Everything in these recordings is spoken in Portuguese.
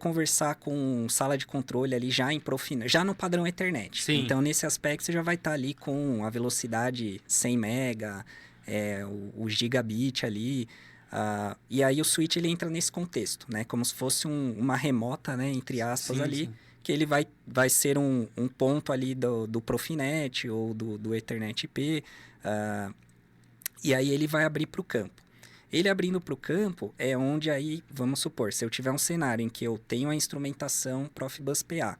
conversar com sala de controle ali já em Profinet, já no padrão Ethernet. Sim. Então, nesse aspecto, você já vai estar ali com a velocidade 100 mega, o gigabit ali. E aí o switch ele entra nesse contexto, né? Como se fosse uma remota, né? Entre aspas, Sim, ali. sim. Que ele vai ser um ponto ali do Profinet ou do Ethernet IP. E aí ele vai abrir para o campo. Ele abrindo para o campo é onde aí, vamos supor, se eu tiver um cenário em que eu tenho a instrumentação Profibus PA,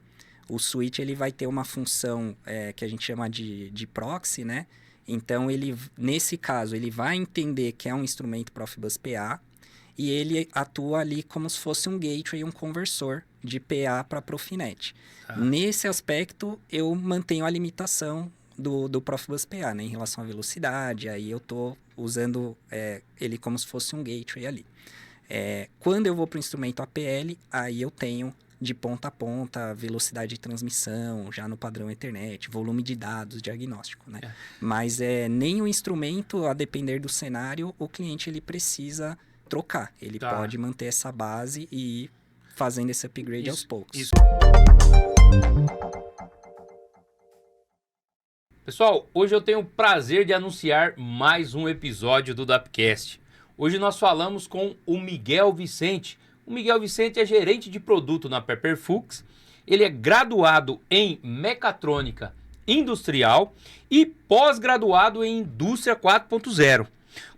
o switch ele vai ter uma função que a gente chama de proxy, né? Então, nesse caso, ele vai entender que é um instrumento Profibus PA e ele atua ali como se fosse um gateway, um conversor de PA para Profinet. Nesse aspecto, eu mantenho a limitação do Profibus PA, né? Em relação à velocidade, aí eu estou usando ele como se fosse um gateway ali. Quando eu vou para o instrumento APL, aí eu tenho de ponta a ponta, velocidade de transmissão, já no padrão Ethernet, volume de dados, diagnóstico, né? Mas nem o instrumento, a depender do cenário, o cliente ele precisa trocar. Ele pode manter essa base e ir fazendo esse upgrade aos poucos. Pessoal, hoje eu tenho o prazer de anunciar mais um episódio do Dapcast. Hoje nós falamos com o Miguel Vicente. O Miguel Vicente é gerente de produto na Pepper Fuchs. Ele é graduado em mecatrônica industrial e pós-graduado em indústria 4.0.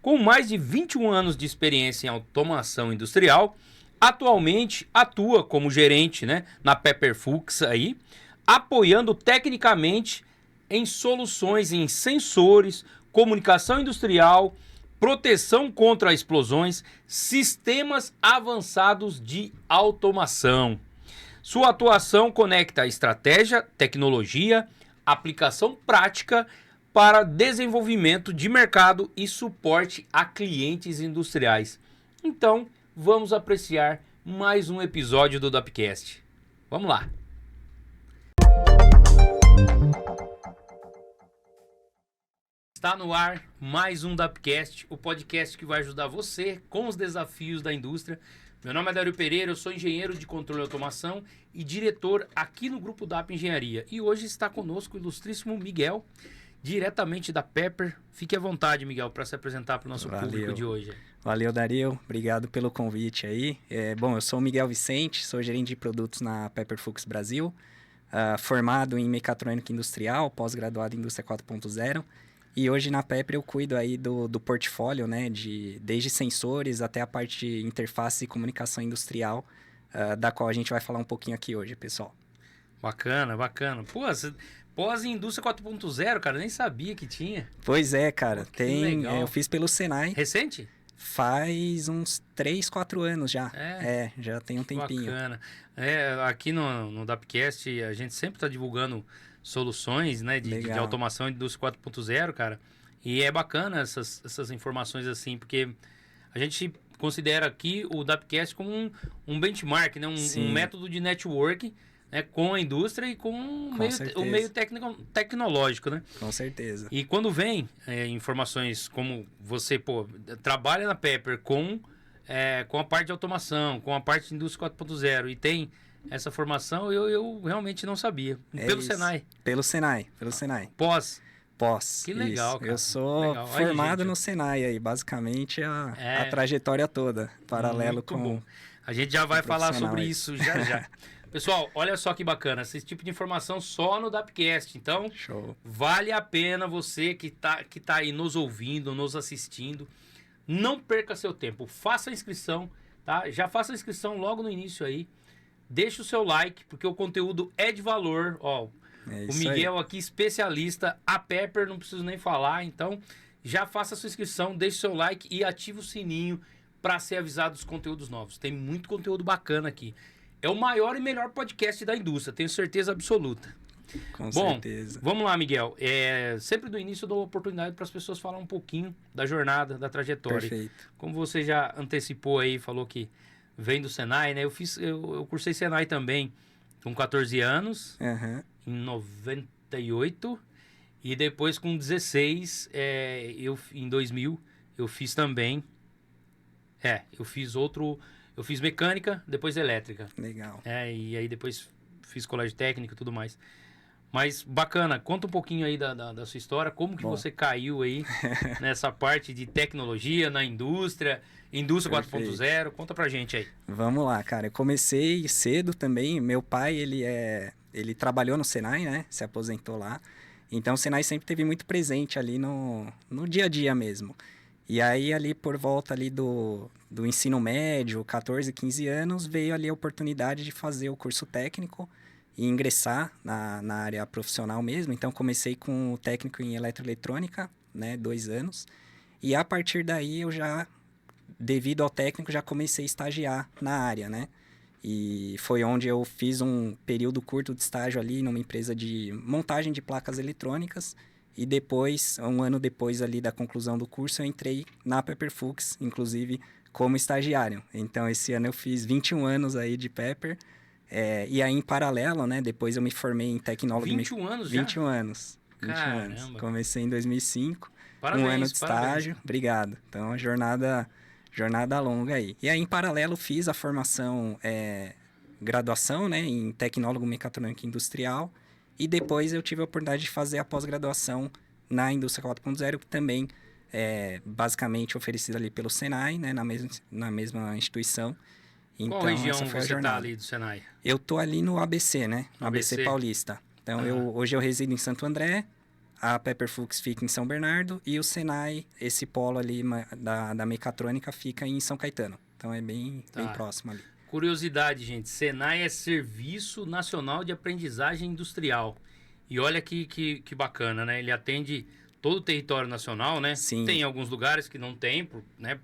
Com mais de 21 anos de experiência em automação industrial, atualmente atua como gerente, né, na Pepper Fuchs aí, apoiando tecnicamente em soluções em sensores, comunicação industrial, proteção contra explosões, sistemas avançados de automação. Sua atuação conecta estratégia, tecnologia, aplicação prática para desenvolvimento de mercado e suporte a clientes industriais. Então, vamos apreciar mais um episódio do Dapcast. Vamos lá! Está no ar mais um Dapcast, o podcast que vai ajudar você com os desafios da indústria. Meu nome é Dário Pereira, eu sou engenheiro de controle e automação e diretor aqui no Grupo DAP Engenharia. E hoje está conosco o ilustríssimo Miguel, diretamente da Pepper. Fique à vontade, Miguel, para se apresentar para o nosso público de hoje. Valeu, Dario. Obrigado pelo convite aí. Bom, eu sou o Miguel Vicente, sou gerente de produtos na Pepper Fuchs Brasil, formado em mecatrônica industrial, pós-graduado em indústria 4.0. E hoje na Pepper eu cuido aí do portfólio, né, desde sensores até a parte de interface e comunicação industrial, da qual a gente vai falar um pouquinho aqui hoje, pessoal. Bacana, bacana. Pô, pós-indústria 4.0, cara, nem sabia que tinha. Pois é, cara. Pô, legal. Eu fiz pelo Senai. Recente? Faz uns 3, 4 anos já. Já tem um tempinho. Bacana. Aqui no Dapcast a gente sempre está divulgando soluções, né, de automação de indústria 4.0, cara. E é bacana essas informações assim, porque a gente considera aqui o Dapcast como um benchmark, né, um método de network, né, com a indústria e com o meio tecnológico, né? Com certeza. E quando vem informações como você, trabalha na Pepper com a parte de automação, com a parte de indústria 4.0 e tem essa formação, eu realmente não sabia. Pelo Senai. Pelo Senai. Pós. Que legal, isso. Cara. Eu sou formado no Senai aí, basicamente a trajetória toda, paralelo com... Bom. A gente já vai falar sobre isso já. Pessoal, olha só que bacana, esse tipo de informação só no Dapcast. Então, vale a pena você que tá aí nos ouvindo, nos assistindo. Não perca seu tempo, faça a inscrição, tá? Já faça a inscrição logo no início aí. Deixa o seu like, porque o conteúdo é de valor. Ó, o Miguel aí, aqui, especialista, a Pepper, não preciso nem falar. Então, já faça a sua inscrição, deixe o seu like e ative o sininho para ser avisado dos conteúdos novos. Tem muito conteúdo bacana aqui. É o maior e melhor podcast da indústria, tenho certeza absoluta. Com certeza. Vamos lá, Miguel. Sempre do início eu dou oportunidade para as pessoas falar um pouquinho da jornada, da trajetória. Perfeito. Como você já antecipou aí, falou que vem do Senai, né? Eu cursei Senai também com 14 anos, em 98. E depois com 16, em 2000, eu fiz também. Eu Eu fiz mecânica, depois elétrica. Legal. E aí depois fiz colégio técnico e tudo mais. Mas bacana, conta um pouquinho aí da sua história, como que você caiu aí nessa parte de tecnologia, na indústria 4.0, conta pra gente aí. Vamos lá, cara, eu comecei cedo também, meu pai, ele trabalhou no Senai, né, se aposentou lá, então o Senai sempre teve muito presente ali no dia a dia mesmo. E aí ali por volta ali do ensino médio, 14, 15 anos, veio ali a oportunidade de fazer o curso técnico, e ingressar na área profissional mesmo. Então, comecei com o técnico em eletroeletrônica, né, 2 anos. E a partir daí, eu já, devido ao técnico, já comecei a estagiar na área, né? E foi onde eu fiz um período curto de estágio ali numa empresa de montagem de placas eletrônicas. E depois, um ano depois ali da conclusão do curso, eu entrei na Pepper Fuchs, inclusive como estagiário. Então, esse ano eu fiz 21 anos aí de Pepper. E aí, em paralelo, né? Depois eu me formei em tecnólogo... 21 anos já? 21 anos. 21 Caramba. anos. Comecei em 2005. Parabéns, um ano de estágio. Parabéns. Obrigado. Então, uma jornada longa aí. E aí, em paralelo, fiz a formação, graduação, né? Em tecnólogo mecatrônico industrial. E depois eu tive a oportunidade de fazer a pós-graduação na indústria 4.0, que também é basicamente oferecida ali pelo Senai, né? Na mesma instituição. Qual Então, região essa foi a você jornada. tá ali do Senai? Eu tô ali no ABC, né? No ABC Paulista. Então, hoje eu resido em Santo André, a Pepper Fuchs fica em São Bernardo e o Senai, esse polo ali da mecatrônica, fica em São Caetano. Então, é bem próximo ali. Curiosidade, gente. Senai é Serviço Nacional de Aprendizagem Industrial. E olha que bacana, né? Ele atende todo o território nacional, né? Sim. Tem alguns lugares que não tem, né?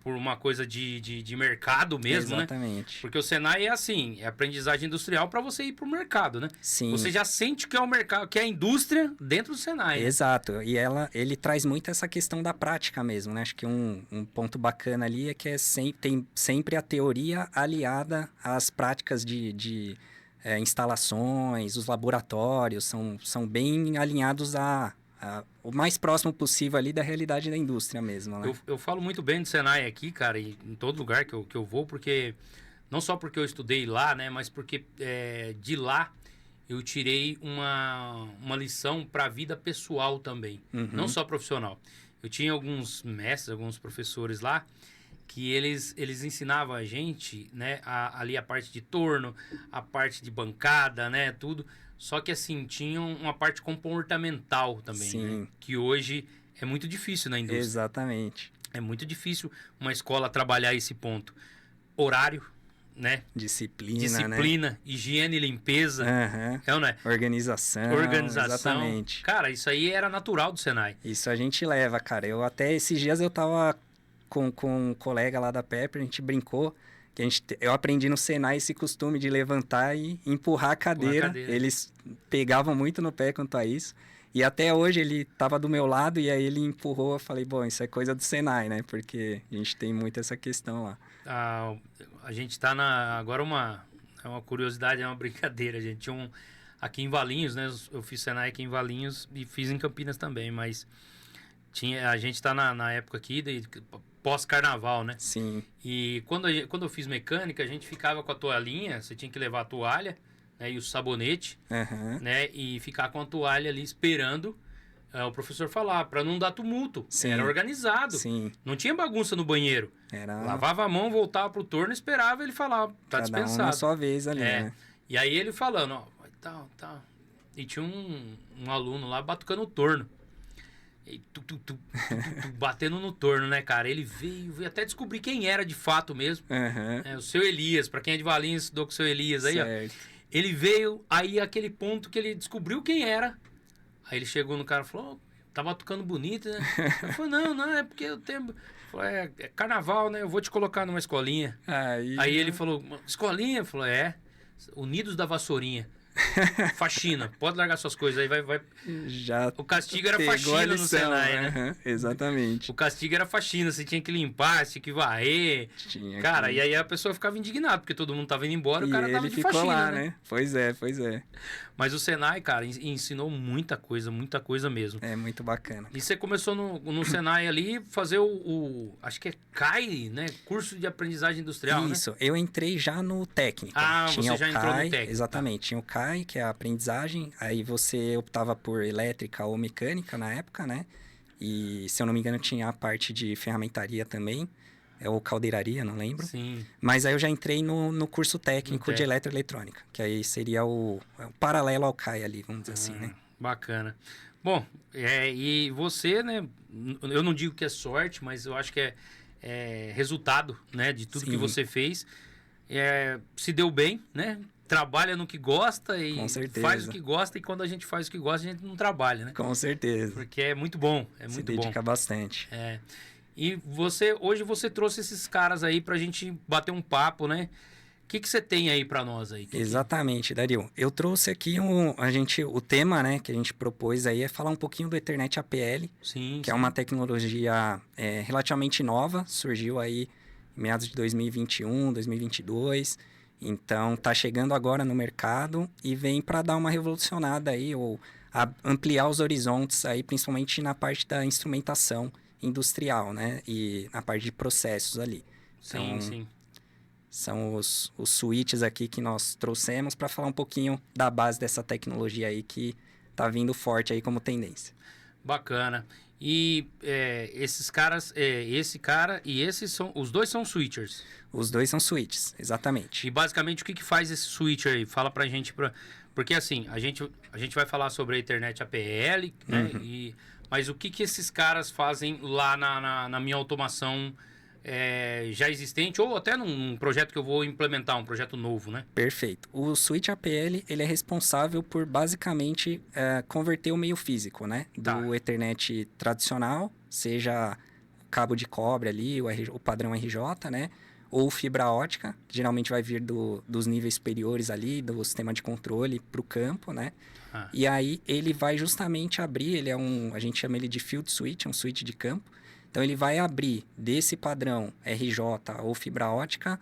Por uma coisa de mercado mesmo, Exatamente. né? Porque o Senai é assim, é aprendizagem industrial para você ir para o mercado, né? Sim. Você já sente que é o mercado, que é a indústria dentro do Senai. Né? Exato. E ele traz muito essa questão da prática mesmo, né? Acho que um ponto bacana ali é que tem sempre a teoria aliada às práticas de instalações, os laboratórios, são bem alinhados o mais próximo possível ali da realidade da indústria mesmo, né? Eu falo muito bem do Senai aqui, cara, e em todo lugar que eu vou, porque... Não só porque eu estudei lá, né? Mas porque de lá eu tirei uma lição para a vida pessoal também. Uhum. Não só profissional. Eu tinha alguns mestres, alguns professores lá, que eles ensinavam a gente, né? Ali a parte de torno, a parte de bancada, né? Tudo... Só que, assim, tinham uma parte comportamental também, Sim. né? Que hoje é muito difícil na indústria. Exatamente. É muito difícil uma escola trabalhar esse ponto. Horário, né? Disciplina, né? Higiene e limpeza. Uhum. É ou não é? Organização. Exatamente. Cara, isso aí era natural do Senai. Isso a gente leva, cara. Até esses dias eu tava com um colega lá da Pepper, a gente brincou... Eu aprendi no Senai esse costume de levantar e empurrar a cadeira. Eles pegavam muito no pé quanto a isso. E até hoje ele estava do meu lado e aí ele empurrou. Eu falei, bom, isso é coisa do Senai, né? Porque a gente tem muito essa questão lá. A gente está agora é uma curiosidade, é uma brincadeira. Gente tinha aqui em Valinhos, né? Eu fiz Senai aqui em Valinhos e fiz em Campinas também, mas a gente está na época aqui pós-carnaval, né? Sim. E quando eu fiz mecânica, a gente ficava com a toalhinha, você tinha que levar a toalha, né, e o sabonete, né? E ficar com a toalha ali esperando o professor falar, para não dar tumulto. Sim. Era organizado. Sim. Não tinha bagunça no banheiro. Lavava a mão, voltava pro turno, esperava ele falar, tá dispensado. Cada um na sua vez ali, né? E aí ele falando, ó, tal. E tinha um aluno lá batucando o torno. E batendo no torno, né, cara? Ele veio até descobrir quem era de fato mesmo. O seu Elias, pra quem é de Valinhos, estudou com o seu Elias aí, certo. Ó. Ele veio, aí aquele ponto que ele descobriu quem era. Aí ele chegou no cara e falou, tá batucando bonito, né? Eu falei, não, é porque eu tenho... Falei, é carnaval, né? Eu vou te colocar numa escolinha. Aí ele falou, escolinha? Eu falei, Unidos da Vassourinha. Faxina. Pode largar suas coisas aí, vai. Já O castigo era pegou a faxina no lição, Senai, né? aham, exatamente. O castigo era faxina, você tinha que limpar, você tinha que varrer. Tinha Cara, que- e aí a pessoa ficava indignada, porque todo mundo tava indo embora e o E cara tava ele de ficou faxina, lá, né? né? Pois é, pois é. Mas o Senai, cara, ensinou muita coisa mesmo. É muito bacana. E você começou no Senai ali fazer acho que é CAI, né? Curso de aprendizagem industrial, né? Isso, eu entrei já no técnico. Ah, Tinha você o já entrou no CAI, técnico, exatamente. Tinha o CAI, que é a aprendizagem. Aí você optava por elétrica ou mecânica na época, né? E, se eu não me engano, tinha a parte de ferramentaria também. Ou caldeiraria, não lembro. Sim. Mas aí eu já entrei no curso técnico de técnico. eletroeletrônica. Que aí seria o paralelo ao CAI ali, vamos dizer assim, né? Bacana. Bom, e você, né? Eu não digo que é sorte, mas eu acho que é resultado, né? De tudo que Sim. você fez. Se deu bem, né? Trabalha no que gosta e Com certeza. faz o que gosta. E quando a gente faz o que gosta, a gente não trabalha, né? Com certeza. Porque é muito bom, é Se muito bom. dedica bastante. E hoje você trouxe esses caras aí pra gente bater um papo, né? O que você tem aí pra nós aí? Exatamente, Dario. Eu trouxe aqui o tema, né, que a gente propôs aí é falar um pouquinho do Ethernet APL, Sim, que é uma tecnologia relativamente nova, surgiu aí em meados de 2021, 2022. Então, tá chegando agora no mercado e vem para dar uma revolucionada aí, ou ampliar os horizontes aí, principalmente na parte da instrumentação industrial, né? E na parte de processos ali. Sim, Então, sim. são os switches aqui que nós trouxemos para falar um pouquinho da base dessa tecnologia aí que tá vindo forte aí como tendência. Bacana. E esses caras, esse cara e esses os dois são switchers. Os dois são switches, exatamente. E basicamente o que faz esse switcher aí? Fala pra gente, porque assim, a gente vai falar sobre a Ethernet APL, né? Mas o que esses caras fazem lá na minha automação já existente ou até num projeto que eu vou implementar, um projeto novo, né? Perfeito. O switch APL, ele é responsável por basicamente converter o meio físico, né? Do Ethernet tradicional, seja cabo de cobre ali, o padrão RJ, né? Ou fibra ótica, que geralmente vai vir dos níveis superiores ali, do sistema de controle para o campo, né? E aí ele vai justamente abrir, a gente chama ele de field switch, um switch de campo. Então ele vai abrir desse padrão RJ ou fibra ótica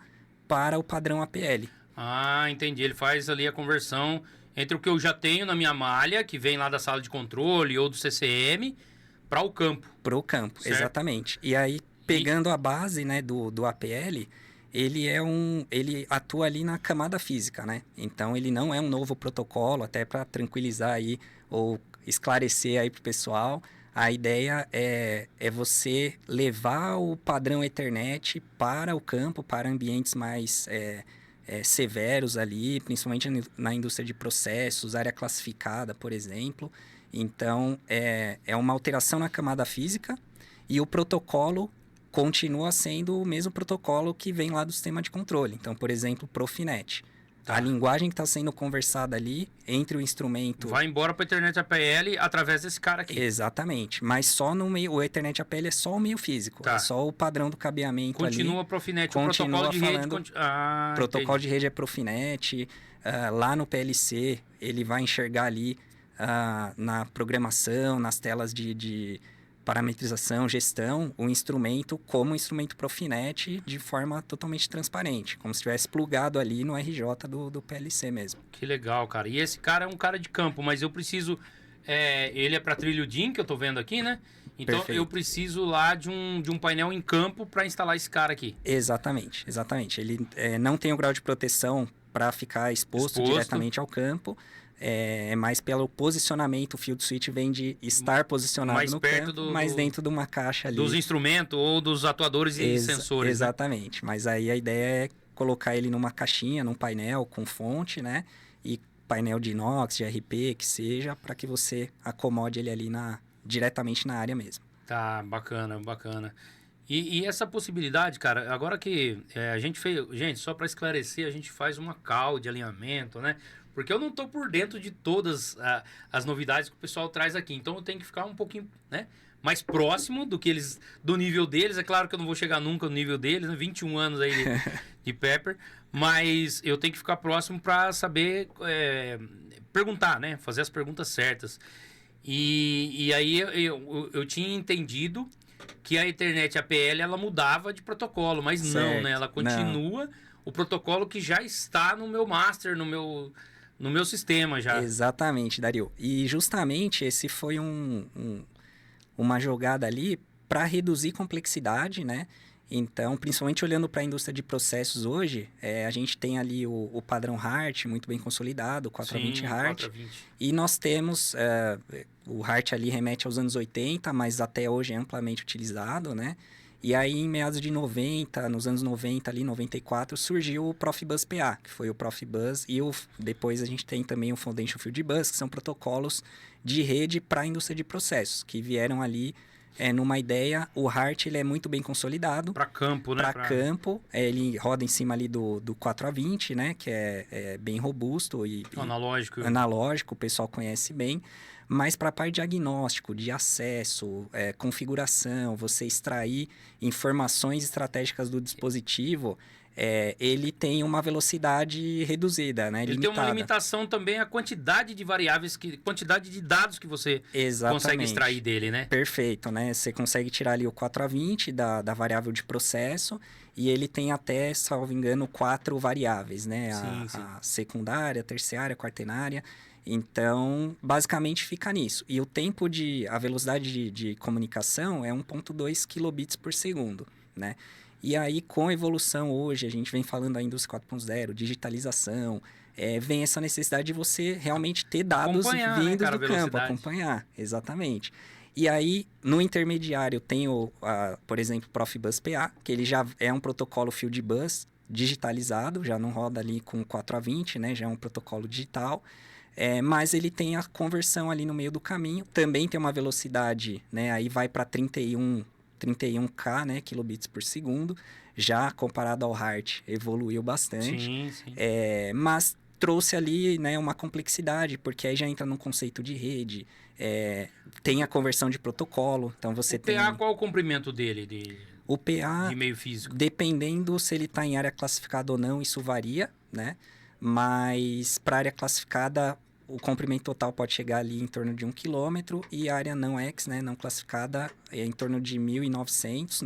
para o padrão APL. Ah, entendi. Ele faz ali a conversão entre o que eu já tenho na minha malha, que vem lá da sala de controle ou do CCM, para o campo. Para o campo, certo. Exatamente. E aí, pegando a base, né, do APL, ele atua ali na camada física, né? Então ele não é um novo protocolo, até para tranquilizar aí ou esclarecer aí para o pessoal. A ideia é você levar o padrão Ethernet para o campo, para ambientes mais severos ali, principalmente na indústria de processos, área classificada, por exemplo. Então, é uma alteração na camada física e o protocolo continua sendo o mesmo protocolo que vem lá do sistema de controle. Então, por exemplo, Profinet. A linguagem que está sendo conversada ali entre o instrumento... Vai embora para a Ethernet APL através desse cara aqui. Exatamente. Mas só no meio... O Ethernet APL é só o meio físico. É só o padrão do cabeamento Continua ali. Profinet. O protocolo de rede... protocolo de rede é Profinet. Lá no PLC, ele vai enxergar ali na programação, nas telas de parametrização, gestão, o instrumento como um instrumento Profinet de forma totalmente transparente, como se estivesse plugado ali no RJ do PLC mesmo. Que legal, cara. E esse cara é um cara de campo, mas eu preciso... ele é para trilho DIN, que eu tô vendo aqui, né? Então Perfeito. Eu preciso lá de um painel em campo para instalar esse cara aqui. Exatamente. Ele não tem o grau de proteção para ficar exposto diretamente ao campo. É mais pelo posicionamento. O field switch vem de estar posicionado mais no perto campo, mas dentro de uma caixa ali. Dos instrumentos ou dos atuadores e sensores. Exatamente. Né? Mas aí a ideia é colocar ele numa caixinha, num painel com fonte, né? E painel de inox, de RP, que seja, para que você acomode ele ali diretamente na área mesmo. Tá, bacana, bacana. E essa possibilidade, cara, agora que a gente fez... Gente, só para esclarecer, a gente faz uma call de alinhamento, né? Porque eu não tô por dentro de todas as novidades que o pessoal traz aqui. Então eu tenho que ficar um pouquinho, né, mais próximo do nível deles. É claro que eu não vou chegar nunca no nível deles, né? 21 anos aí de Pepper. Mas eu tenho que ficar próximo para saber perguntar, né? Fazer as perguntas certas. E aí eu tinha entendido que a Ethernet APL ela mudava de protocolo, mas não, né? Ela continua o protocolo que já está no meu master, no meu sistema já. Exatamente, Dario. E justamente esse foi uma jogada ali para reduzir complexidade, né? Então, principalmente olhando para a indústria de processos hoje, a gente tem ali o padrão HART muito bem consolidado, o 420 HART. 420. E nós temos, o HART ali remete aos anos 80, mas até hoje é amplamente utilizado, né? E aí, em meados de 90, nos anos 90, ali, 94, surgiu o Profibus PA, que foi o Profibus, e depois a gente tem também o Foundation Field Bus, que são protocolos de rede para a indústria de processos, que vieram ali numa ideia. O HART ele é muito bem consolidado. Para campo, né? Para campo, ele roda em cima ali do 4A20, né? Que é bem robusto e analógico, o pessoal conhece bem. Mas para a parte de diagnóstico, de acesso, configuração, você extrair informações estratégicas do dispositivo, ele tem uma velocidade reduzida, né? Ele limitada. Tem uma limitação também a quantidade de variáveis, quantidade de dados que você consegue extrair dele, né? Perfeito, né? Você consegue tirar ali o 4A20 da variável de processo e ele tem até, salvo engano, 4 variáveis, né? A secundária, a terciária, a quaternária. Então, basicamente fica nisso. E a velocidade de comunicação é 1.2 kilobits por segundo, né? E aí, com a evolução hoje, a gente vem falando da indústria 4.0, digitalização, vem essa necessidade de você realmente ter dados vindos do campo, acompanhar, exatamente. E aí, no intermediário, tem por exemplo, o Profibus PA, que ele já é um protocolo Field Bus digitalizado, já não roda ali com 4A20, né? Já é um protocolo digital. Mas ele tem a conversão ali no meio do caminho. Também tem uma velocidade, né? Aí vai para 31K, né, kilobits por segundo. Já comparado ao HART, evoluiu bastante. Sim. Mas trouxe ali, né, uma complexidade, porque aí já entra num conceito de rede. Tem a conversão de protocolo. Então você tem... O PA, qual o comprimento dele? O PA, de meio físico? Dependendo se ele está em área classificada ou não, isso varia, né? Mas para área classificada, o comprimento total pode chegar ali em torno de 1 km e a área não X, né, não classificada, é em torno de 1.900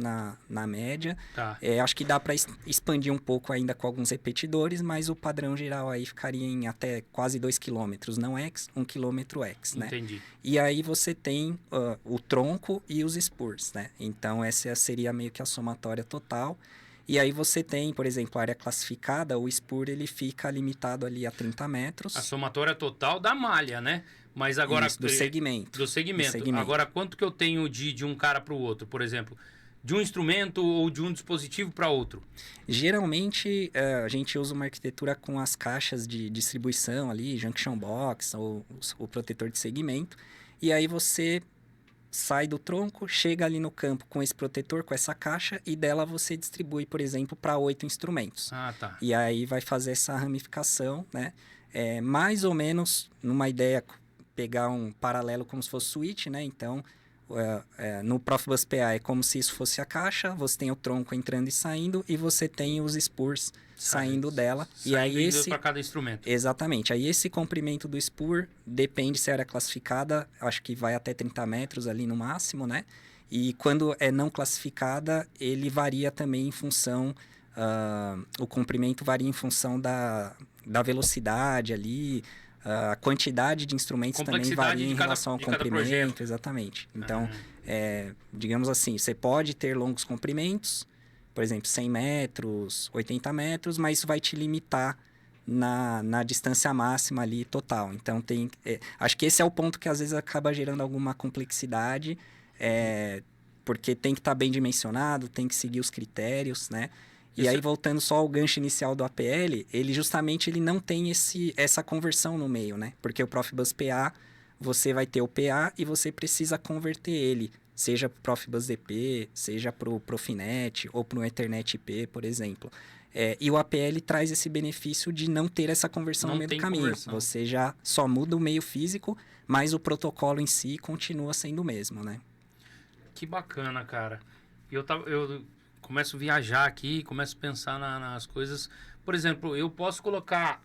na média. Tá. Acho que dá para expandir um pouco ainda com alguns repetidores, mas o padrão geral aí ficaria em até quase 2 km não X, 1 km X, né? Entendi. E aí você tem o tronco e os spurs, né? Então essa seria meio que a somatória total. E aí você tem, por exemplo, a área classificada, o spur ele fica limitado ali a 30 metros. A somatória total da malha, né? Mas agora... Isso, do segmento. Do segmento. Agora, quanto que eu tenho de um cara para o outro, por exemplo? De um instrumento ou de um dispositivo para outro? Geralmente, a gente usa uma arquitetura com as caixas de distribuição ali, junction box ou o protetor de segmento. E aí você sai do tronco, chega ali no campo com esse protetor, com essa caixa, e dela você distribui, por exemplo, para 8 instrumentos. Ah, tá. E aí vai fazer essa ramificação, né? Mais ou menos, numa ideia, pegar um paralelo como se fosse switch, né? Então, no Profibus PA é como se isso fosse a caixa, você tem o tronco entrando e saindo, e você tem os spurs saindo dela. E aí para cada instrumento. Exatamente. Aí esse comprimento do spur depende se a área classificada, acho que vai até 30 metros ali no máximo, né? E quando é não classificada, ele varia também em função... o comprimento varia em função da velocidade ali... A quantidade de instrumentos também varia em relação ao comprimento, exatamente. Então, digamos assim, você pode ter longos comprimentos, por exemplo, 100 metros, 80 metros, mas isso vai te limitar na distância máxima ali total. Então, acho que esse é o ponto que às vezes acaba gerando alguma complexidade, porque tem que estar bem dimensionado, tem que seguir os critérios, né? E aí, voltando só ao gancho inicial do APL, ele não tem essa conversão no meio, né? Porque o Profibus PA, você vai ter o PA e você precisa converter ele seja para o Profibus DP, seja para o Profinet ou para o Ethernet IP, por exemplo. E o APL traz esse benefício de não ter essa conversão no meio do caminho. Conversão. Você já só muda o meio físico, mas o protocolo em si continua sendo o mesmo, né? Que bacana, cara. Eu começo a viajar aqui, começo a pensar nas coisas. Por exemplo, eu posso colocar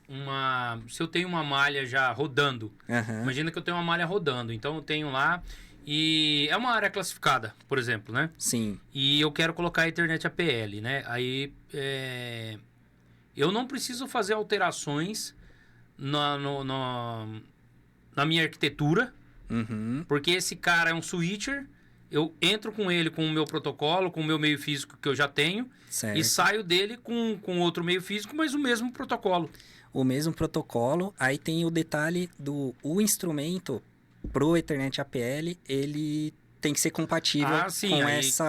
se eu tenho uma malha já rodando, imagina que eu tenho uma malha rodando, então eu tenho lá, e é uma área classificada, por exemplo, né? Sim. E eu quero colocar a Ethernet APL, né? Aí eu não preciso fazer alterações na minha arquitetura, porque esse cara é um switcher. Eu entro com ele com o meu protocolo, com o meu meio físico que eu já tenho, certo. E saio dele com outro meio físico, mas o mesmo protocolo. O mesmo protocolo. Aí tem o detalhe o instrumento pro Ethernet APL, ele tem que ser compatível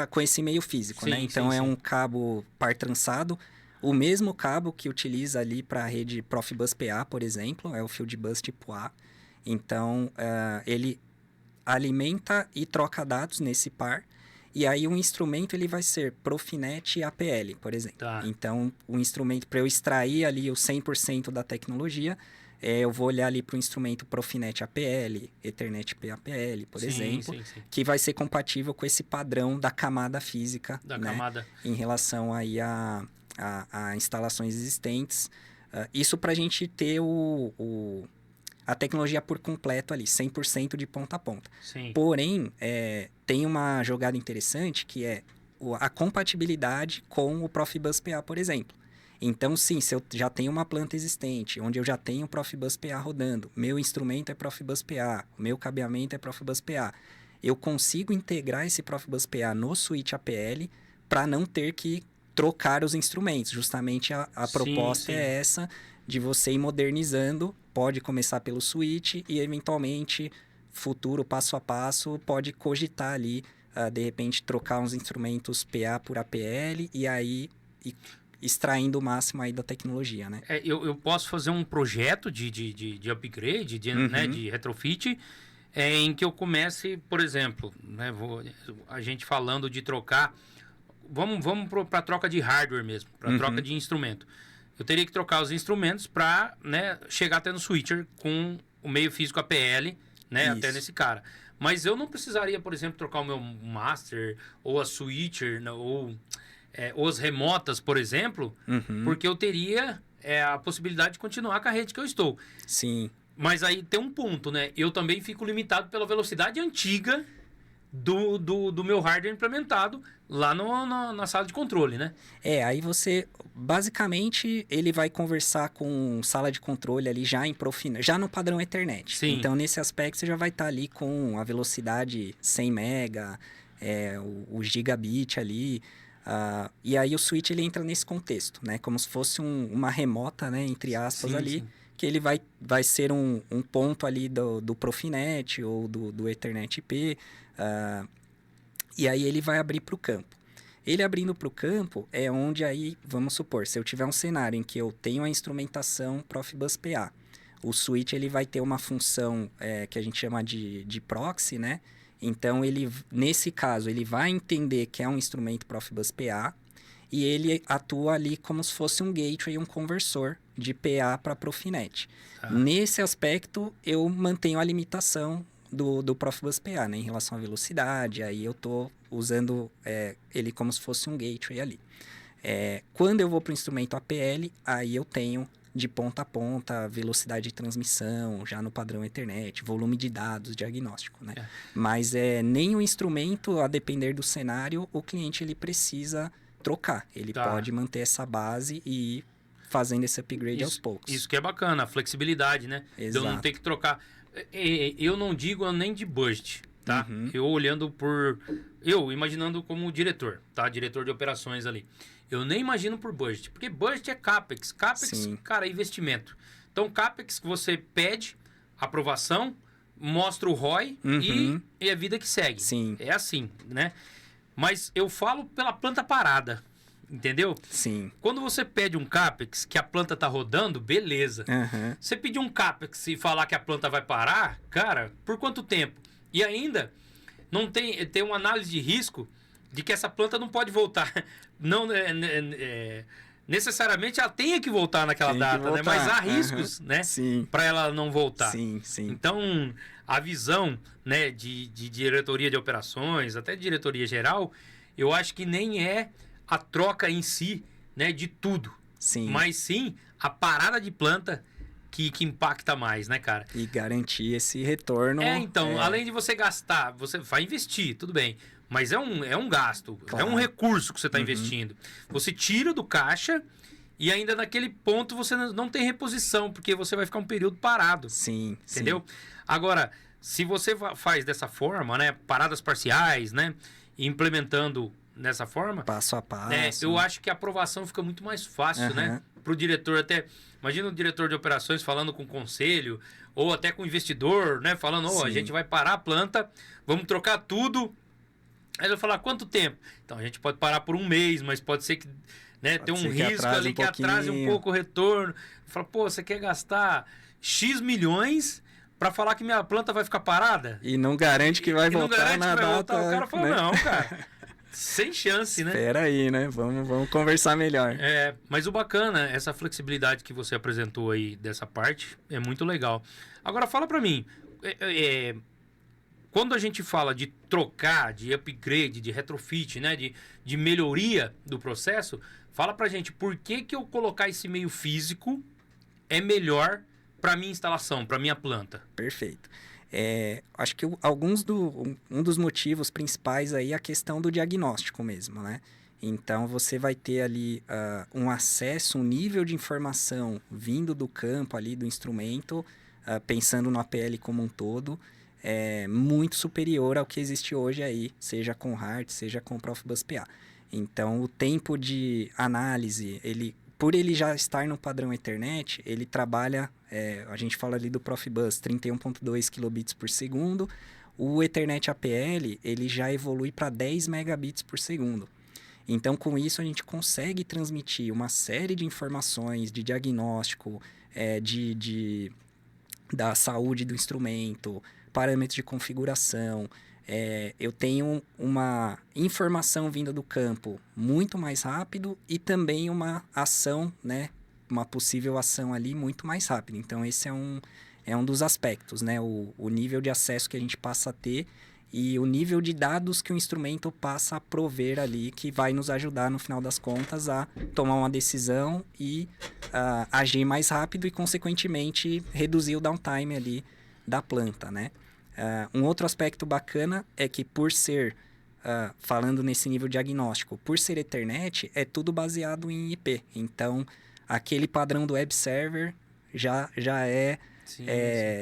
com esse meio físico, né? Então é um cabo par trançado. O mesmo cabo que utiliza ali para a rede Profibus PA, por exemplo, é o Fieldbus tipo A. Então ele alimenta e troca dados nesse par, e aí o instrumento ele vai ser Profinet APL, por exemplo. Tá. Então, o instrumento, para eu extrair ali o 100% da tecnologia, eu vou olhar ali para o instrumento Profinet APL, Ethernet APL, por exemplo, que vai ser compatível com esse padrão da camada física, camada. Em relação aí a instalações existentes. Isso para a gente ter a tecnologia por completo ali, 100% de ponta a ponta. Sim. Porém, tem uma jogada interessante que é a compatibilidade com o Profibus PA, por exemplo. Então, sim, se eu já tenho uma planta existente, onde eu já tenho o Profibus PA rodando, meu instrumento é Profibus PA, o meu cabeamento é Profibus PA, eu consigo integrar esse Profibus PA no switch APL para não ter que trocar os instrumentos. Justamente a proposta é essa, de você ir modernizando. Pode começar pelo switch e, eventualmente, futuro, passo a passo, pode cogitar ali, de repente, trocar uns instrumentos PA por APL e aí extraindo o máximo aí da tecnologia, né? Eu posso fazer um projeto de upgrade, né, de retrofit, em que eu comece, por exemplo, né, a gente falando de trocar... Vamos para troca de hardware mesmo, para troca de instrumento. Eu teria que trocar os instrumentos para, né, chegar até no switcher com o meio físico APL, né, até nesse cara. Mas eu não precisaria, por exemplo, trocar o meu master ou a switcher ou as remotas, por exemplo, porque eu teria a possibilidade de continuar com a rede que eu estou. Sim. Mas aí tem um ponto, né? Eu também fico limitado pela velocidade antiga do meu hardware implementado lá na sala de controle, né? Aí você, basicamente, ele vai conversar com sala de controle ali já em Profinet, já no padrão Ethernet. Sim. Então, nesse aspecto, você já vai estar ali com a velocidade 100 mega, o gigabit ali. E aí o switch ele entra nesse contexto, né? Como se fosse uma remota, né? Entre aspas, ali. Que ele vai ser um ponto ali do Profinet ou do Ethernet IP. E aí ele vai abrir para o campo. Ele abrindo para o campo é onde aí, vamos supor, se eu tiver um cenário em que eu tenho a instrumentação Profibus PA, o switch ele vai ter uma função que a gente chama de proxy, né? Então, nesse caso, ele vai entender que é um instrumento Profibus PA e ele atua ali como se fosse um gateway, um conversor de PA para Profinet. Nesse aspecto, eu mantenho a limitação do Profibus PA, né? Em relação à velocidade, aí eu estou usando ele como se fosse um gateway ali. Quando eu vou para o instrumento APL, aí eu tenho de ponta a ponta, velocidade de transmissão, já no padrão Ethernet, volume de dados, diagnóstico, né? Mas nem o instrumento, a depender do cenário, o cliente ele precisa trocar. Ele pode manter essa base e ir fazendo esse upgrade aos poucos. Isso que é bacana, a flexibilidade, né? Exato. Eu não ter que trocar. Eu não digo nem de budget, tá? Eu olhando eu imaginando como diretor, tá? Diretor de operações ali. Eu nem imagino por budget, porque budget é CAPEX. CAPEX, cara, é investimento. Então, CAPEX que você pede, aprovação, mostra o ROI e a vida que segue. Sim. É assim, né? Mas eu falo pela planta parada, entendeu? Sim. Quando você pede um CAPEX que a planta tá rodando, beleza. Você pedir um CAPEX e falar que a planta vai parar, cara, por quanto tempo? E ainda, não tem uma análise de risco de que essa planta não pode voltar. Não, necessariamente ela tenha que voltar naquela data, né? Mas há riscos, né? Para ela não voltar. Sim. Então, a visão, né, de diretoria de operações, até de diretoria geral, eu acho que nem é a troca em si, né, de tudo. Sim. Mas sim a parada de planta que impacta mais, né, cara? E garantir esse retorno. Então, além de você gastar, você vai investir, tudo bem. Mas é um gasto, claro. É um recurso que você está investindo. Você tira do caixa e ainda naquele ponto você não tem reposição, porque você vai ficar um período parado. Sim. Entendeu? Agora, se você faz dessa forma, né, paradas parciais, né, e implementando dessa forma, passo a passo, né, eu acho que a aprovação fica muito mais fácil, né, para o diretor. Até imagina o diretor de operações falando com o conselho ou até com o investidor, né, falando, a gente vai parar a planta, vamos trocar tudo. Aí ele vai falar, quanto tempo? Então, a gente pode parar por um mês, mas pode ser que, né, tem um risco ali que atrase um pouco o retorno. Fala, pô, você quer gastar X milhões para falar que minha planta vai ficar parada? E não garante que vai voltar na data. O cara fala, né? Não, cara, sem chance, né? Espera aí, né? Vamos conversar melhor. Mas o bacana, essa flexibilidade que você apresentou aí dessa parte, é muito legal. Agora, fala para mim, quando a gente fala de trocar, de upgrade, de retrofit, né, de melhoria do processo, fala pra gente por que eu colocar esse meio físico é melhor para minha instalação, para minha planta. Perfeito. Acho que um dos motivos principais aí é a questão do diagnóstico mesmo, né? Então, você vai ter ali um acesso, um nível de informação vindo do campo ali, do instrumento, pensando no APL como um todo, muito superior ao que existe hoje aí, seja com HART, seja com Profibus PA. Então, o tempo de análise, por ele já estar no padrão Ethernet, ele trabalha, a gente fala ali do Profibus, 31.2 kilobits por segundo. O Ethernet APL, ele já evolui para 10 megabits por segundo. Então, com isso, a gente consegue transmitir uma série de informações de diagnóstico, da saúde do instrumento, parâmetros de configuração. Eu tenho uma informação vinda do campo muito mais rápido e também uma ação, né, uma possível ação ali muito mais rápida. Então, esse é um dos aspectos, né, o nível de acesso que a gente passa a ter e o nível de dados que o instrumento passa a prover ali, que vai nos ajudar, no final das contas, a tomar uma decisão e agir mais rápido e, consequentemente, reduzir o downtime ali da planta, né? Um outro aspecto bacana é que, por ser, falando nesse nível diagnóstico, por ser Ethernet, é tudo baseado em IP. Então, aquele padrão do web server já é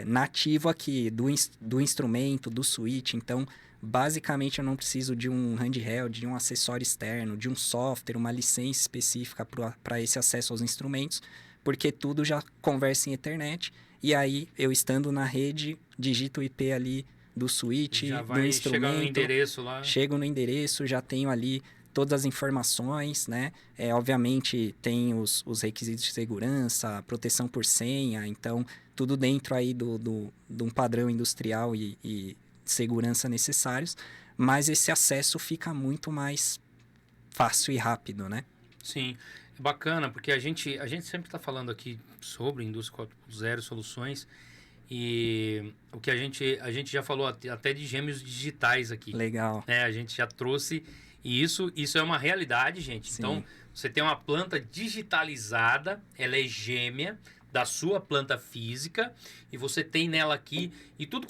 nativo aqui, do instrumento, do switch. Então, basicamente, eu não preciso de um handheld, de um acessório externo, de um software, uma licença específica para esse acesso aos instrumentos, porque tudo já conversa em Ethernet. E aí, eu estando na rede, digito o IP ali do switch, do instrumento. Chega no endereço lá. Chego no endereço, já tenho ali todas as informações, né? Obviamente, tem os requisitos de segurança, proteção por senha. Então, tudo dentro aí de um padrão industrial e segurança necessários. Mas esse acesso fica muito mais fácil e rápido, né? Sim. Bacana, porque a gente sempre está falando aqui sobre Indústria 4.0, soluções, e o que a gente já falou até de gêmeos digitais aqui. Legal. A gente já trouxe, e isso é uma realidade, gente. Sim. Então, você tem uma planta digitalizada, ela é gêmea da sua planta física, e você tem nela aqui, e tudo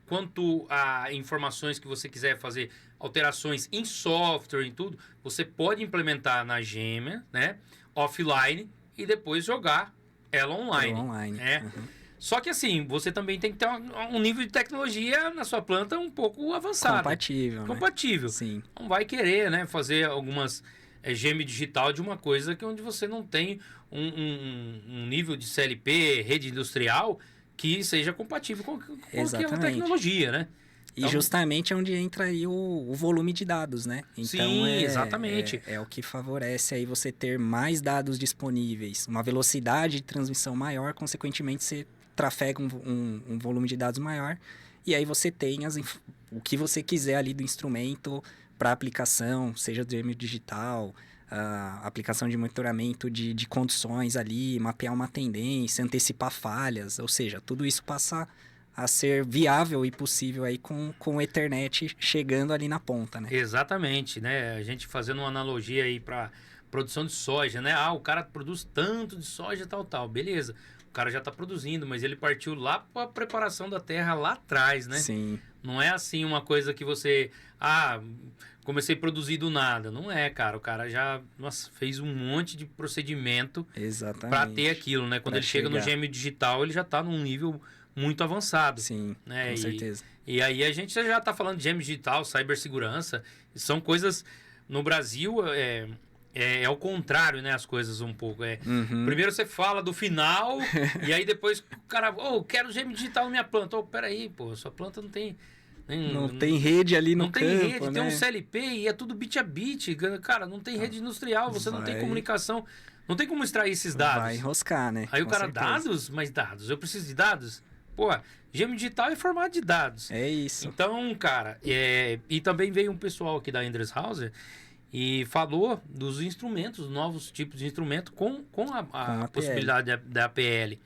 quanto a informações que você quiser fazer, alterações em software, em tudo, você pode implementar na gêmea, né, offline, e depois jogar ela online. Só que assim, você também tem que ter um nível de tecnologia na sua planta um pouco avançado. Compatível. Né? Sim. Não vai querer, né, fazer algumas gêmea digital de uma coisa onde você não tem um nível de CLP, rede industrial, que seja compatível com qualquer tecnologia, né? E justamente é onde entra aí o volume de dados, né? Então, sim, exatamente. É o que favorece aí você ter mais dados disponíveis, uma velocidade de transmissão maior, consequentemente você trafega um volume de dados maior. e aí você tem o que você quiser ali do instrumento para aplicação, seja do gêmeo digital, aplicação de monitoramento de condições ali, mapear uma tendência, antecipar falhas, ou seja, tudo isso passa a ser viável e possível aí com o Ethernet chegando ali na ponta, né? Exatamente, né? A gente fazendo uma analogia aí para produção de soja, né? O cara produz tanto de soja, tal. Beleza. O cara já está produzindo, mas ele partiu lá para a preparação da terra lá atrás, né? Sim. Não é assim uma coisa que você... comecei a produzir do nada. Não é, cara. O cara já fez um monte de procedimento para ter aquilo, né? Quando ele chega no gêmeo digital, ele já está num nível muito avançado. Sim, né? Com certeza. E aí a gente já está falando de gêmeo digital, cibersegurança. São coisas... No Brasil, é o contrário, né? As coisas um pouco. Primeiro você fala do final, e aí depois o cara... quero gêmeo digital na minha planta. Peraí, pô, sua planta não tem... Não tem rede ali no campo, Não tem rede, né? tem um CLP e é tudo bit a bit. Cara, não tem rede industrial, você não tem comunicação. Não tem como extrair esses dados. Vai enroscar, né? Aí o cara, dados? Mas dados, eu preciso de dados? Pô, gêmeo digital é formato de dados. É isso. Então, cara, e também veio um pessoal aqui da Endres Hauser e falou dos instrumentos, novos tipos de instrumento com a possibilidade da APL.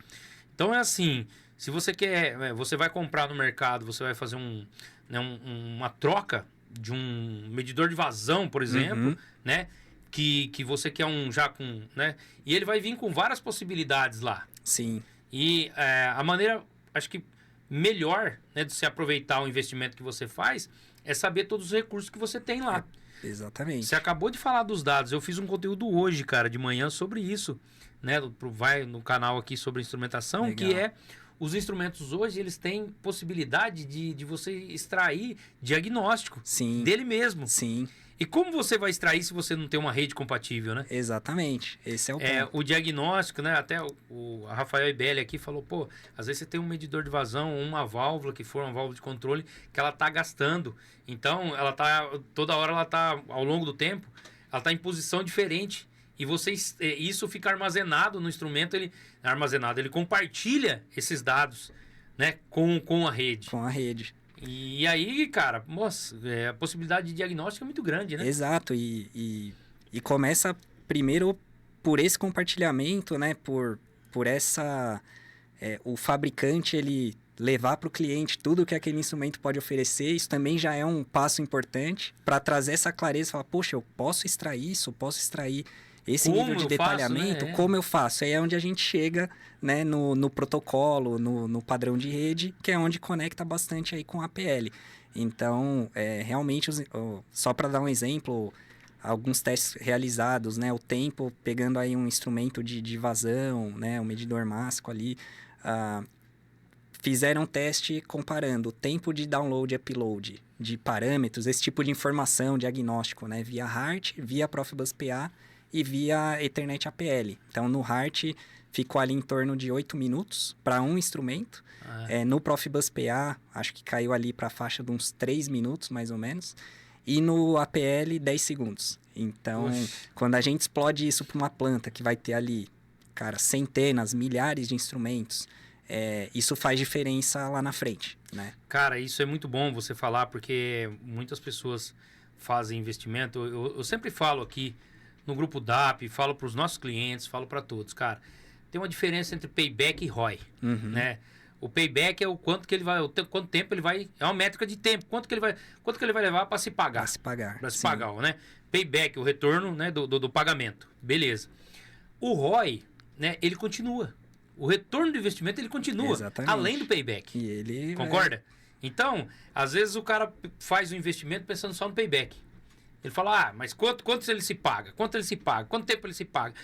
Então é assim, se você quer, você vai comprar no mercado, você vai fazer uma troca de um medidor de vazão, por exemplo, né? Que você quer já com, né? E ele vai vir com várias possibilidades lá. Sim. E a maneira, acho que melhor, né, de se aproveitar o investimento que você faz é saber todos os recursos que você tem lá. Exatamente. Você acabou de falar dos dados. Eu fiz um conteúdo hoje, cara, de manhã sobre isso, né? Vai no canal aqui sobre instrumentação, Legal. que os instrumentos hoje, eles têm possibilidade de você extrair diagnóstico dele mesmo. Sim. E como você vai extrair se você não tem uma rede compatível, né? Exatamente. Esse é o ponto. O diagnóstico, né? Até a Rafael Ibelli aqui falou, às vezes você tem um medidor de vazão, uma válvula que for uma válvula de controle, que ela tá gastando. Então, toda hora ela tá, ao longo do tempo, ela tá em posição diferente. E isso fica armazenado no instrumento, ele compartilha esses dados, né? Com a rede. Com a rede. E aí, cara, a possibilidade de diagnóstico é muito grande, né? Exato, e começa primeiro por esse compartilhamento, né? Por essa... o fabricante, ele levar para o cliente tudo que aquele instrumento pode oferecer, isso também já é um passo importante para trazer essa clareza, falar, poxa, eu posso extrair isso, eu posso extrair esse nível de detalhamento, faço, né? Como eu faço? Aí é onde a gente chega, né, no protocolo, no padrão de rede, que é onde conecta bastante aí com a APL. Então, realmente, só para dar um exemplo, alguns testes realizados, né, o tempo, pegando aí um instrumento de vazão, né, um medidor mássico ali, fizeram um teste comparando o tempo de download e upload de parâmetros, esse tipo de informação, diagnóstico, né, via HART, via Profibus PA, e via Ethernet APL. Então, no HART, ficou ali em torno de 8 minutos para um instrumento. No Profibus PA, acho que caiu ali para a faixa de uns 3 minutos, mais ou menos. E no APL, 10 segundos. Então, quando a gente explode isso para uma planta que vai ter ali, cara, centenas, milhares de instrumentos, isso faz diferença lá na frente, né? Cara, isso é muito bom você falar, porque muitas pessoas fazem investimento. Eu sempre falo aqui, no grupo DAP, falo para os nossos clientes, falo para todos, cara, tem uma diferença entre payback e ROI, né? O payback é o quanto que ele vai, quanto tempo ele vai, é uma métrica de tempo, quanto que ele vai levar para se pagar. Para se pagar, né? Payback, o retorno, né, do pagamento. Beleza. O ROI, né, ele continua. O retorno do investimento, ele continua. Exatamente. Além do payback. E ele... Concorda? Então, às vezes o cara faz o investimento pensando só no payback. Ele fala, mas quanto ele se paga? Quanto ele se paga? Quanto tempo ele se paga?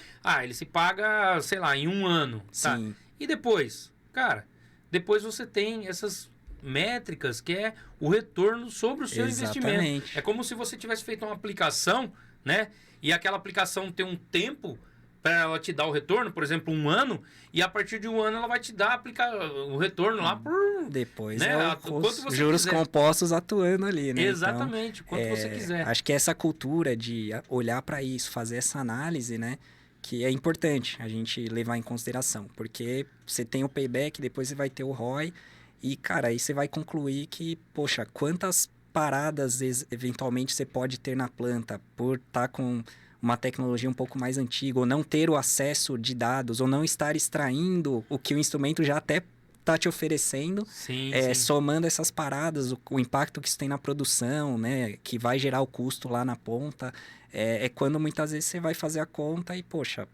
Ele se paga, sei lá, em 1 ano. Tá? Sim. E depois? Cara, depois você tem essas métricas que é o retorno sobre o seu investimento. É como se você tivesse feito uma aplicação, né? E aquela aplicação tem um tempo para ela te dar o retorno, por exemplo, 1 ano, e a partir de 1 ano ela vai te dar o retorno lá por... Depois, né? Os juros compostos atuando ali, né? Exatamente, quanto você quiser. Acho que essa cultura de olhar para isso, fazer essa análise, né? Que é importante a gente levar em consideração, porque você tem o payback, depois você vai ter o ROI, E, cara, aí você vai concluir que, poxa, quantas paradas eventualmente você pode ter na planta por estar com uma tecnologia um pouco mais antiga, ou não ter o acesso de dados, ou não estar extraindo o que o instrumento já até está te oferecendo, Sim, somando essas paradas, o impacto que isso tem na produção, né, que vai gerar o custo lá na ponta, é quando muitas vezes você vai fazer a conta e, poxa,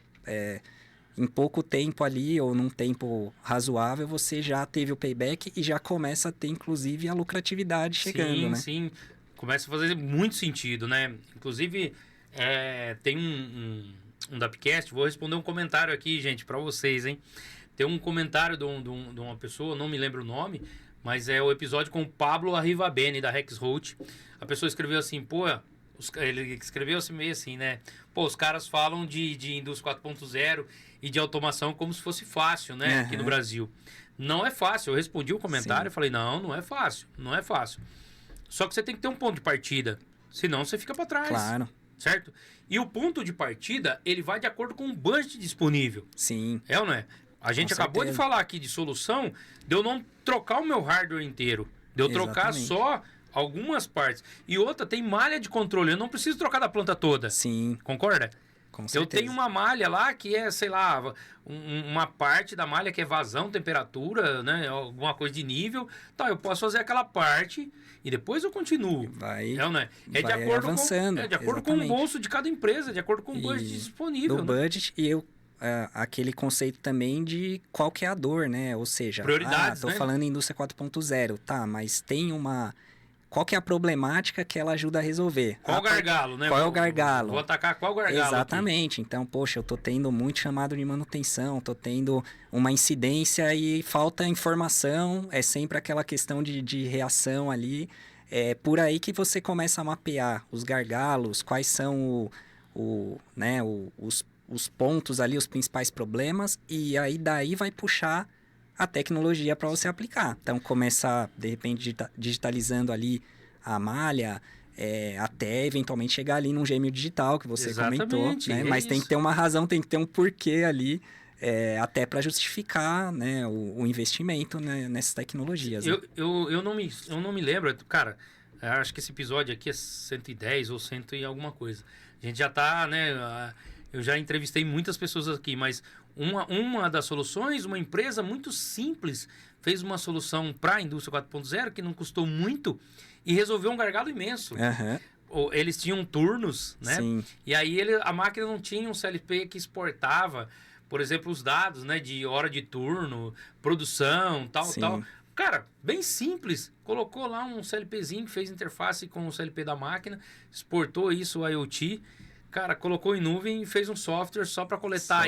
em pouco tempo ali, ou num tempo razoável, você já teve o payback e já começa a ter, inclusive, a lucratividade chegando, né? Sim. Começa a fazer muito sentido, né? Inclusive, tem um Dapcast, vou responder um comentário aqui, gente, para vocês, hein? Tem um comentário de uma pessoa, não me lembro o nome, mas é o episódio com o Pablo Arrivabene, da Rexroth. A pessoa escreveu assim, pô... Ele escreveu assim meio assim, né? Pô, os caras falam de indústria 4.0 e de automação como se fosse fácil, né? Aqui no Brasil. Não é fácil. Eu respondi o comentário e falei, não é fácil. Não é fácil. Só que você tem que ter um ponto de partida. Senão você fica para trás. Claro. Certo? E o ponto de partida, ele vai de acordo com o budget disponível. Sim. É ou não é? A gente acabou de falar aqui de solução de eu não trocar o meu hardware inteiro. De eu trocar só... algumas partes. E outra, tem malha de controle. Eu não preciso trocar da planta toda. Sim. Concorda? Com certeza. Eu tenho uma malha lá que é, sei lá, uma parte da malha que é vazão, temperatura, né? Alguma coisa de nível. Tá, eu posso fazer aquela parte e depois eu continuo. Vai, né? É de acordo avançando. De acordo com o bolso de cada empresa, de acordo com o budget disponível. Do budget e aquele conceito também de qual que é a dor, né? Ou seja, prioridades, tô falando em indústria 4.0, tá, mas tem uma... Qual que é a problemática que ela ajuda a resolver? Qual o gargalo, né? Qual é o gargalo? Vou atacar qual gargalo? Exatamente. Aqui. Então, poxa, eu tô tendo muito chamado de manutenção, tô tendo uma incidência e falta informação, é sempre aquela questão de reação ali. É por aí que você começa a mapear os gargalos, quais são os pontos ali, os principais problemas, e aí daí vai puxar a tecnologia para você aplicar. Então, começar, de repente, digitalizando ali a malha, até eventualmente chegar ali num gêmeo digital que você comentou. Né? Mas tem que ter uma razão, tem que ter um porquê ali, até para justificar, né, o investimento, né, nessas tecnologias. Né? Eu não me lembro, cara, acho que esse episódio aqui é 110 ou 100 e alguma coisa. A gente já tá, né... Eu já entrevistei muitas pessoas aqui, mas uma das soluções, uma empresa muito simples, fez uma solução para a indústria 4.0 que não custou muito e resolveu um gargalo imenso. Eles tinham turnos, né? Sim. E aí a máquina não tinha um CLP que exportava, por exemplo, os dados, né, de hora de turno, produção, tal. Cara, bem simples. Colocou lá um CLPzinho, fez interface com o CLP da máquina, exportou isso ao IoT. Cara, colocou em nuvem e fez um software só para coletar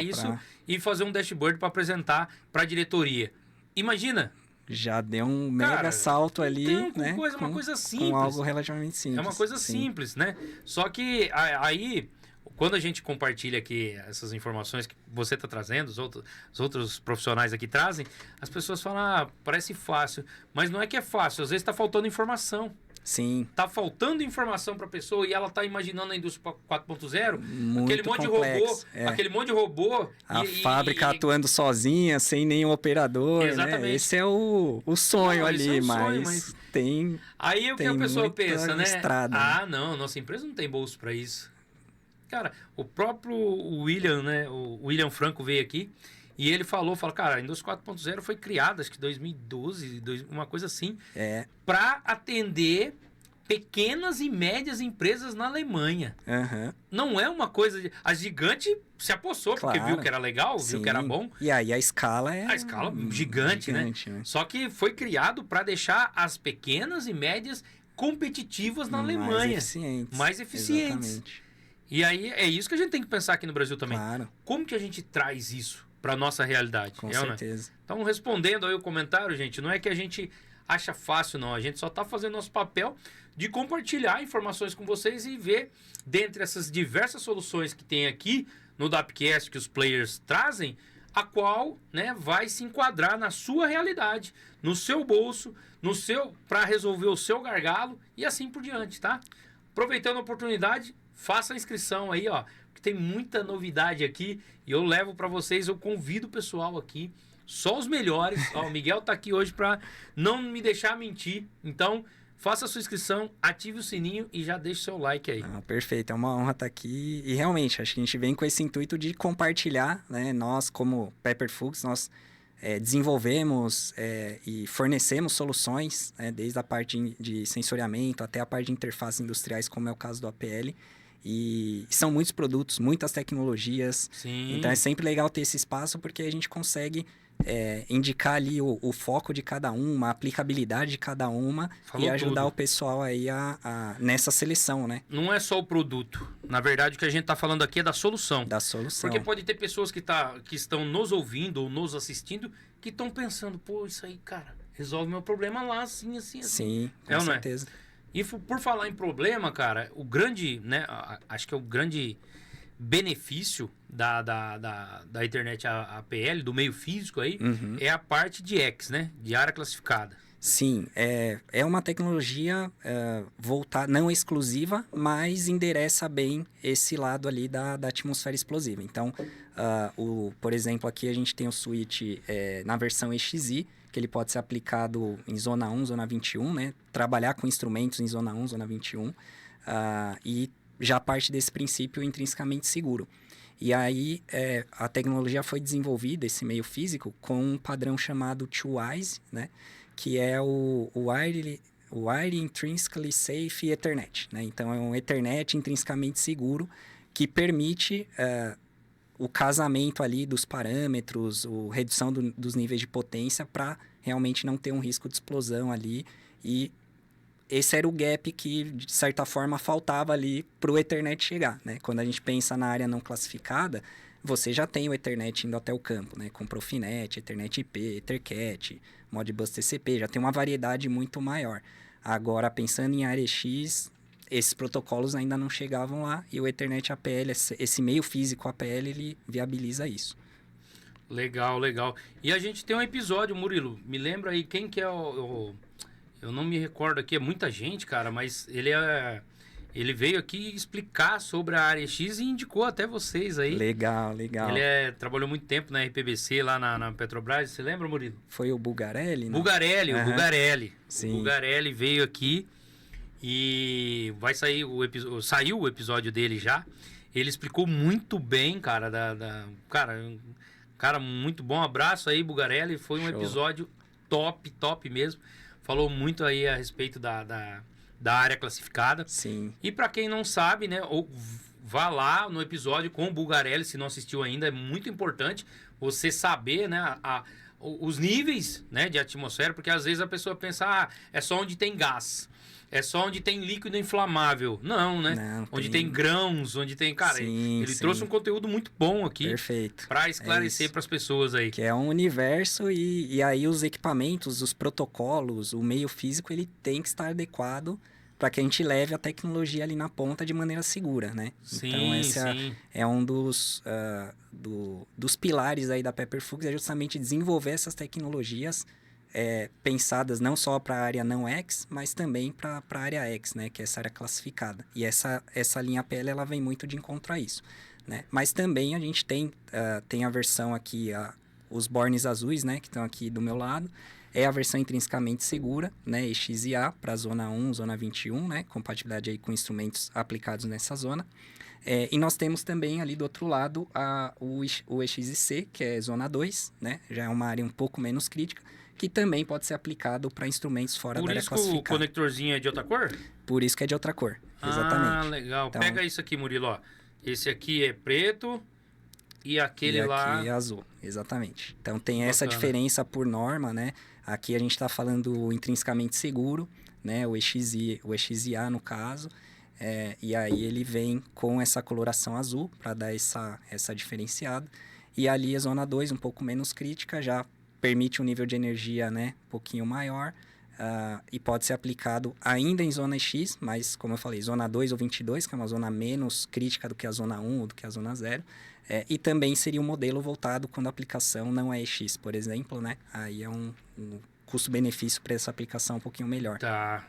e fazer um dashboard para apresentar para a diretoria. Imagina! Já deu um mega salto ali, né? Uma coisa simples. Com algo relativamente simples. É uma coisa simples, né? Só que aí, quando a gente compartilha aqui essas informações que você está trazendo, os outros profissionais aqui trazem, as pessoas falam, parece fácil. Mas não é que é fácil, às vezes está faltando informação. Sim. Tá faltando informação para a pessoa e ela tá imaginando a indústria 4.0, aquele monte complexo, de robô, aquele monte de robô. A fábrica atuando sozinha, sem nenhum operador. Exatamente. Né? Esse é o sonho ali, mas tem. Aí o que a pessoa pensa, né? Estrada, não, nossa empresa não tem bolso para isso. Cara, o próprio William, né? O William Franco veio aqui. E ele falou, cara, a indústria 4.0 foi criada, acho que em 2012, uma coisa assim, para atender pequenas e médias empresas na Alemanha. Não é uma coisa... A Gigante se apossou, porque viu que era legal, viu que era bom. E aí a escala é... A escala gigante, né? Só que foi criado para deixar as pequenas e médias competitivas na Alemanha. Mais eficientes. Exatamente. E aí é isso que a gente tem que pensar aqui no Brasil também. Claro. Como que a gente traz isso para nossa realidade? Com certeza. Né? Então, respondendo aí o comentário, gente, não é que a gente acha fácil, não. A gente só está fazendo nosso papel de compartilhar informações com vocês e ver, dentre essas diversas soluções que tem aqui no Dapcast, que os players trazem, a qual, né, vai se enquadrar na sua realidade, no seu bolso, para resolver o seu gargalo e assim por diante, tá? Aproveitando a oportunidade, faça a inscrição aí, ó, que tem muita novidade aqui e eu levo para vocês, eu convido o pessoal aqui Só os melhores. Ó, o Miguel tá aqui hoje para não me deixar mentir. Então, faça a sua inscrição, ative o sininho e já deixe seu like aí. Perfeito, é uma honra estar aqui. E realmente, acho que a gente vem com esse intuito de compartilhar, né? Nós, como Pepper Fuchs, nós desenvolvemos e fornecemos soluções, né? Desde a parte de sensoriamento até a parte de interfaces industriais, como é o caso do APL. E são muitos produtos, muitas tecnologias. Sim. Então é sempre legal ter esse espaço porque a gente consegue indicar ali o foco de cada uma, a aplicabilidade de cada uma. Falou e ajudar tudo. o pessoal aí nessa seleção, né? Não é só o produto. Na verdade, o que a gente está falando aqui é da solução. Da solução. Porque pode ter pessoas que estão nos ouvindo ou nos assistindo que estão pensando, pô, isso aí, cara, resolve meu problema lá, assim, assim, assim. Sim, com certeza. E por falar em problema, cara, o grande, né, acho que é o grande benefício da internet APL, do meio físico aí, é a parte de X, né, de área classificada. Sim, é uma tecnologia voltada, não exclusiva, mas endereça bem esse lado ali da atmosfera explosiva. Então, por exemplo, aqui a gente tem o switch na versão EXI, que ele pode ser aplicado em zona 1, zona 21, né? Trabalhar com instrumentos em zona 1, zona 21, e já parte desse princípio intrinsecamente seguro. E aí, a tecnologia foi desenvolvida, esse meio físico, com um padrão chamado TwoWise, né? Que é o Wire Intrinsically Safe Ethernet, né? Então, é um Ethernet intrinsecamente seguro que permite o casamento ali dos parâmetros, a redução dos níveis de potência para realmente não ter um risco de explosão ali. E esse era o gap que, de certa forma, faltava ali para o Ethernet chegar, né? Quando a gente pensa na área não classificada, você já tem o Ethernet indo até o campo, né? Com Profinet, Ethernet IP, EtherCAT, Modbus TCP, já tem uma variedade muito maior. Agora, pensando em área X, esses protocolos ainda não chegavam lá e o Ethernet APL, esse meio físico APL, ele viabiliza isso. Legal, legal. E a gente tem um episódio, Murilo, me lembra aí quem que é eu não me recordo aqui, é muita gente, cara, mas ele veio aqui explicar sobre a área X e indicou até vocês aí. Legal, legal. Ele trabalhou muito tempo na RPBC, lá na Petrobras, você lembra, Murilo? Foi o Bugarelli, né? Bugarelli, o Bugarelli. Sim. O Bugarelli veio aqui e saiu o episódio dele já. Ele explicou muito bem, cara, cara, muito bom. Abraço aí, Bugarelli. Foi um episódio top mesmo. Falou muito aí a respeito da área classificada. Sim. E para quem não sabe, né, vá lá no episódio com o Bugarelli, se não assistiu ainda, é muito importante você saber, né, os níveis, né, de atmosfera, porque às vezes a pessoa pensa, é só onde tem gás. É só onde tem líquido inflamável. Não, né? Não, onde tem grãos, onde tem... Cara, sim, ele trouxe um conteúdo muito bom aqui. Perfeito. Para esclarecer para as pessoas aí. Que é um universo e aí os equipamentos, os protocolos, o meio físico, ele tem que estar adequado para que a gente leve a tecnologia ali na ponta de maneira segura, né? Sim, então, esse sim. é um dos pilares aí da Pepper Fuchs, é justamente desenvolver essas tecnologias pensadas não só para a área não X, mas também para a área X, né? Que é essa área classificada. E essa linha PL, ela vem muito de encontro a isso, né? Mas também a gente tem a versão aqui, os bornes azuis, né? Que estão aqui do meu lado. É a versão intrinsecamente segura, né? EXIA para zona 1, zona 21, né? Compatibilidade aí com instrumentos aplicados nessa zona. E nós temos também ali do outro lado o EXIC, que é zona 2, né? Já é uma área um pouco menos crítica, que também pode ser aplicado para instrumentos fora da área classificada. Por isso que o conectorzinho é de outra cor? Por isso que é de outra cor, exatamente. Ah, legal. Então, pega isso aqui, Murilo, ó. Esse aqui é preto e aquele lá... aqui é azul, exatamente. Então tem essa diferença por norma, né? Aqui a gente está falando intrinsecamente seguro, né? O EXIA no caso. E aí ele vem com essa coloração azul para dar essa diferenciada. E ali a zona 2, um pouco menos crítica, já permite um nível de energia, né, um pouquinho maior, e pode ser aplicado ainda em zona X, mas como eu falei, zona 2 ou 22, que é uma zona menos crítica do que a zona 1 ou do que a zona 0, e também seria um modelo voltado quando a aplicação não é EX, por exemplo, né? Aí é um custo-benefício para essa aplicação um pouquinho melhor. Tá,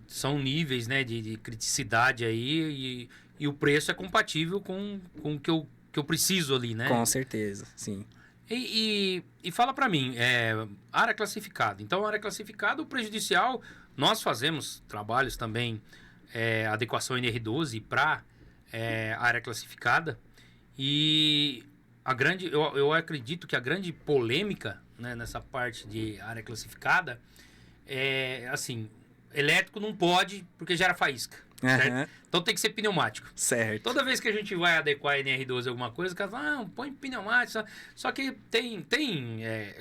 são níveis, né, de criticidade aí e o preço é compatível com o que eu preciso ali, né? Com certeza, sim. E fala para mim, área classificada. Então, área classificada, o prejudicial, nós fazemos trabalhos também, adequação NR12 para área classificada. E eu acredito que a grande polêmica, né, nessa parte de área classificada assim, elétrico não pode porque gera faísca. Certo? Então tem que ser pneumático. Certo. Toda vez que a gente vai adequar NR12 alguma coisa, o cara fala, põe pneumático. Só que tem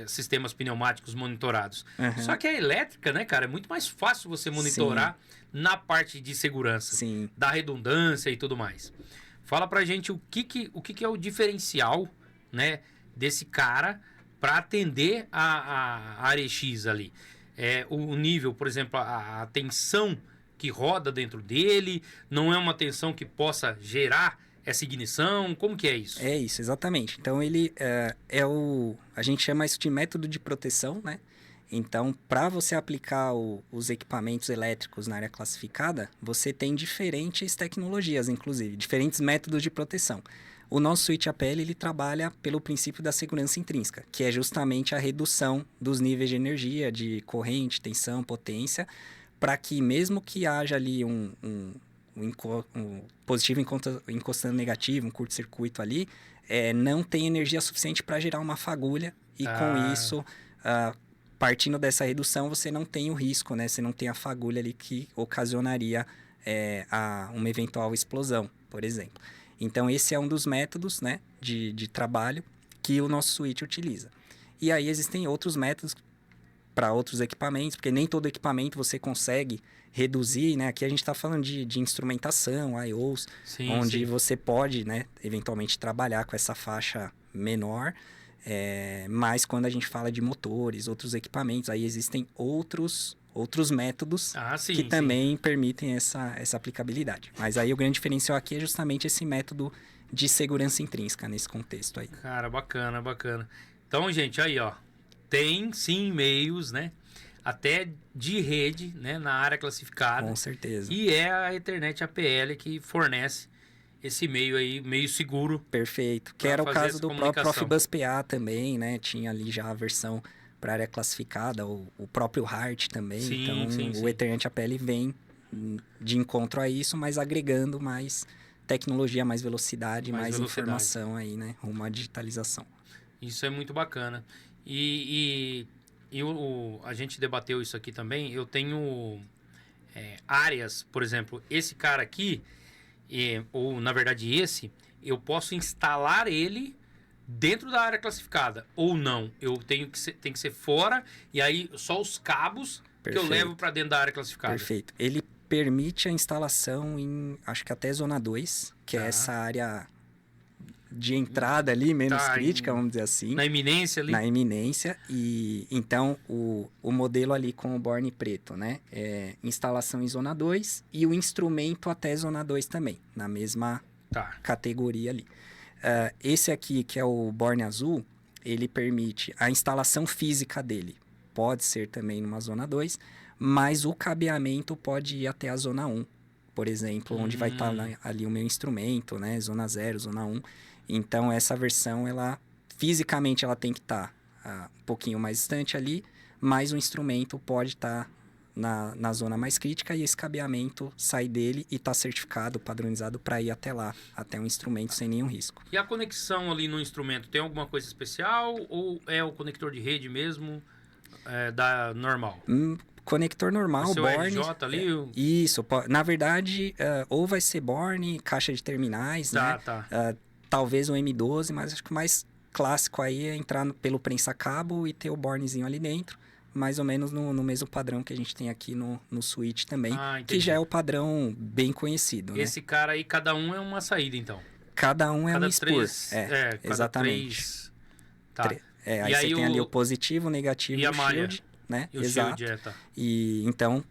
sistemas pneumáticos monitorados. Só que a elétrica, né, cara, é muito mais fácil você monitorar na parte de segurança. Sim. Da redundância e tudo mais. Fala pra gente o que é o diferencial, né, desse cara para atender a área X ali. O nível, por exemplo, a tensão que roda dentro dele, não é uma tensão que possa gerar essa ignição? Como que é isso? É isso, exatamente. Então, ele a gente chama isso de método de proteção, né? Então, para você aplicar os equipamentos elétricos na área classificada, você tem diferentes tecnologias, inclusive, diferentes métodos de proteção. O nosso switch APL, ele trabalha pelo princípio da segurança intrínseca, que é justamente a redução dos níveis de energia, de corrente, tensão, potência, para que mesmo que haja ali um positivo encostando negativo, um curto-circuito ali, não tem energia suficiente para gerar uma fagulha e com isso, partindo dessa redução, você não tem o risco, né? Você não tem a fagulha ali que ocasionaria uma eventual explosão, por exemplo. Então, esse é um dos métodos, né, de trabalho que o nosso switch utiliza. E aí existem outros métodos para outros equipamentos, porque nem todo equipamento você consegue reduzir, né? Aqui a gente está falando de instrumentação, I/Os, onde você pode, né, eventualmente trabalhar com essa faixa menor, mas quando a gente fala de motores, outros equipamentos, aí existem outros métodos que também permitem essa aplicabilidade. Mas aí o grande diferencial aqui é justamente esse método de segurança intrínseca nesse contexto aí. Cara, bacana, bacana. Então, gente, aí, ó, tem sim meios, né, até de rede, né, na área classificada. Com certeza. E é a Ethernet APL que fornece esse meio aí, meio seguro. Perfeito. Que era o caso do próprio Profibus PA também, né? Tinha ali já a versão para área classificada, o próprio HART também. Então, o Ethernet APL vem de encontro a isso, mas agregando mais tecnologia, mais velocidade, mais informação aí, né? Rumo à digitalização. Isso é muito bacana. E a gente debateu isso aqui também. Eu tenho áreas, por exemplo, esse cara aqui, ou na verdade esse, eu posso instalar ele dentro da área classificada ou não. Eu tem que ser fora e aí só os cabos que eu levo para dentro da área classificada. Perfeito. Ele permite a instalação em, acho que até zona 2, que é essa área de entrada ali, menos crítica, vamos dizer assim. Na iminência ali? Na iminência. E então, o modelo ali com o borne preto, né? É instalação em zona 2 e o instrumento até zona 2 também, na mesma categoria ali. Esse aqui, que é o borne azul, ele permite a instalação física dele. Pode ser também numa zona 2, mas o cabeamento pode ir até a zona 1, por exemplo, onde vai estar ali o meu instrumento, né? Zona 0, zona 1. Então, essa versão, fisicamente, ela tem que estar um pouquinho mais distante ali, mas o instrumento pode estar na zona mais crítica e esse cabeamento sai dele e está certificado, padronizado para ir até lá, até o instrumento sem nenhum risco. E a conexão ali no instrumento, tem alguma coisa especial ou é o conector de rede mesmo, da normal? Conector normal, borne. RJ ali? Isso, na verdade, ou vai ser borne, caixa de terminais, né? Talvez o M12, mas acho que o mais clássico aí é entrar pelo prensa-cabo e ter o bornezinho ali dentro, mais ou menos no mesmo padrão que a gente tem aqui no switch também, que já é o padrão bem conhecido. Esse cara aí, cada um é uma saída, então? Cada um é um spur. Exatamente. E aí você tem ali o positivo, o negativo e a malha, shield, né? E o Exato. shield, E então,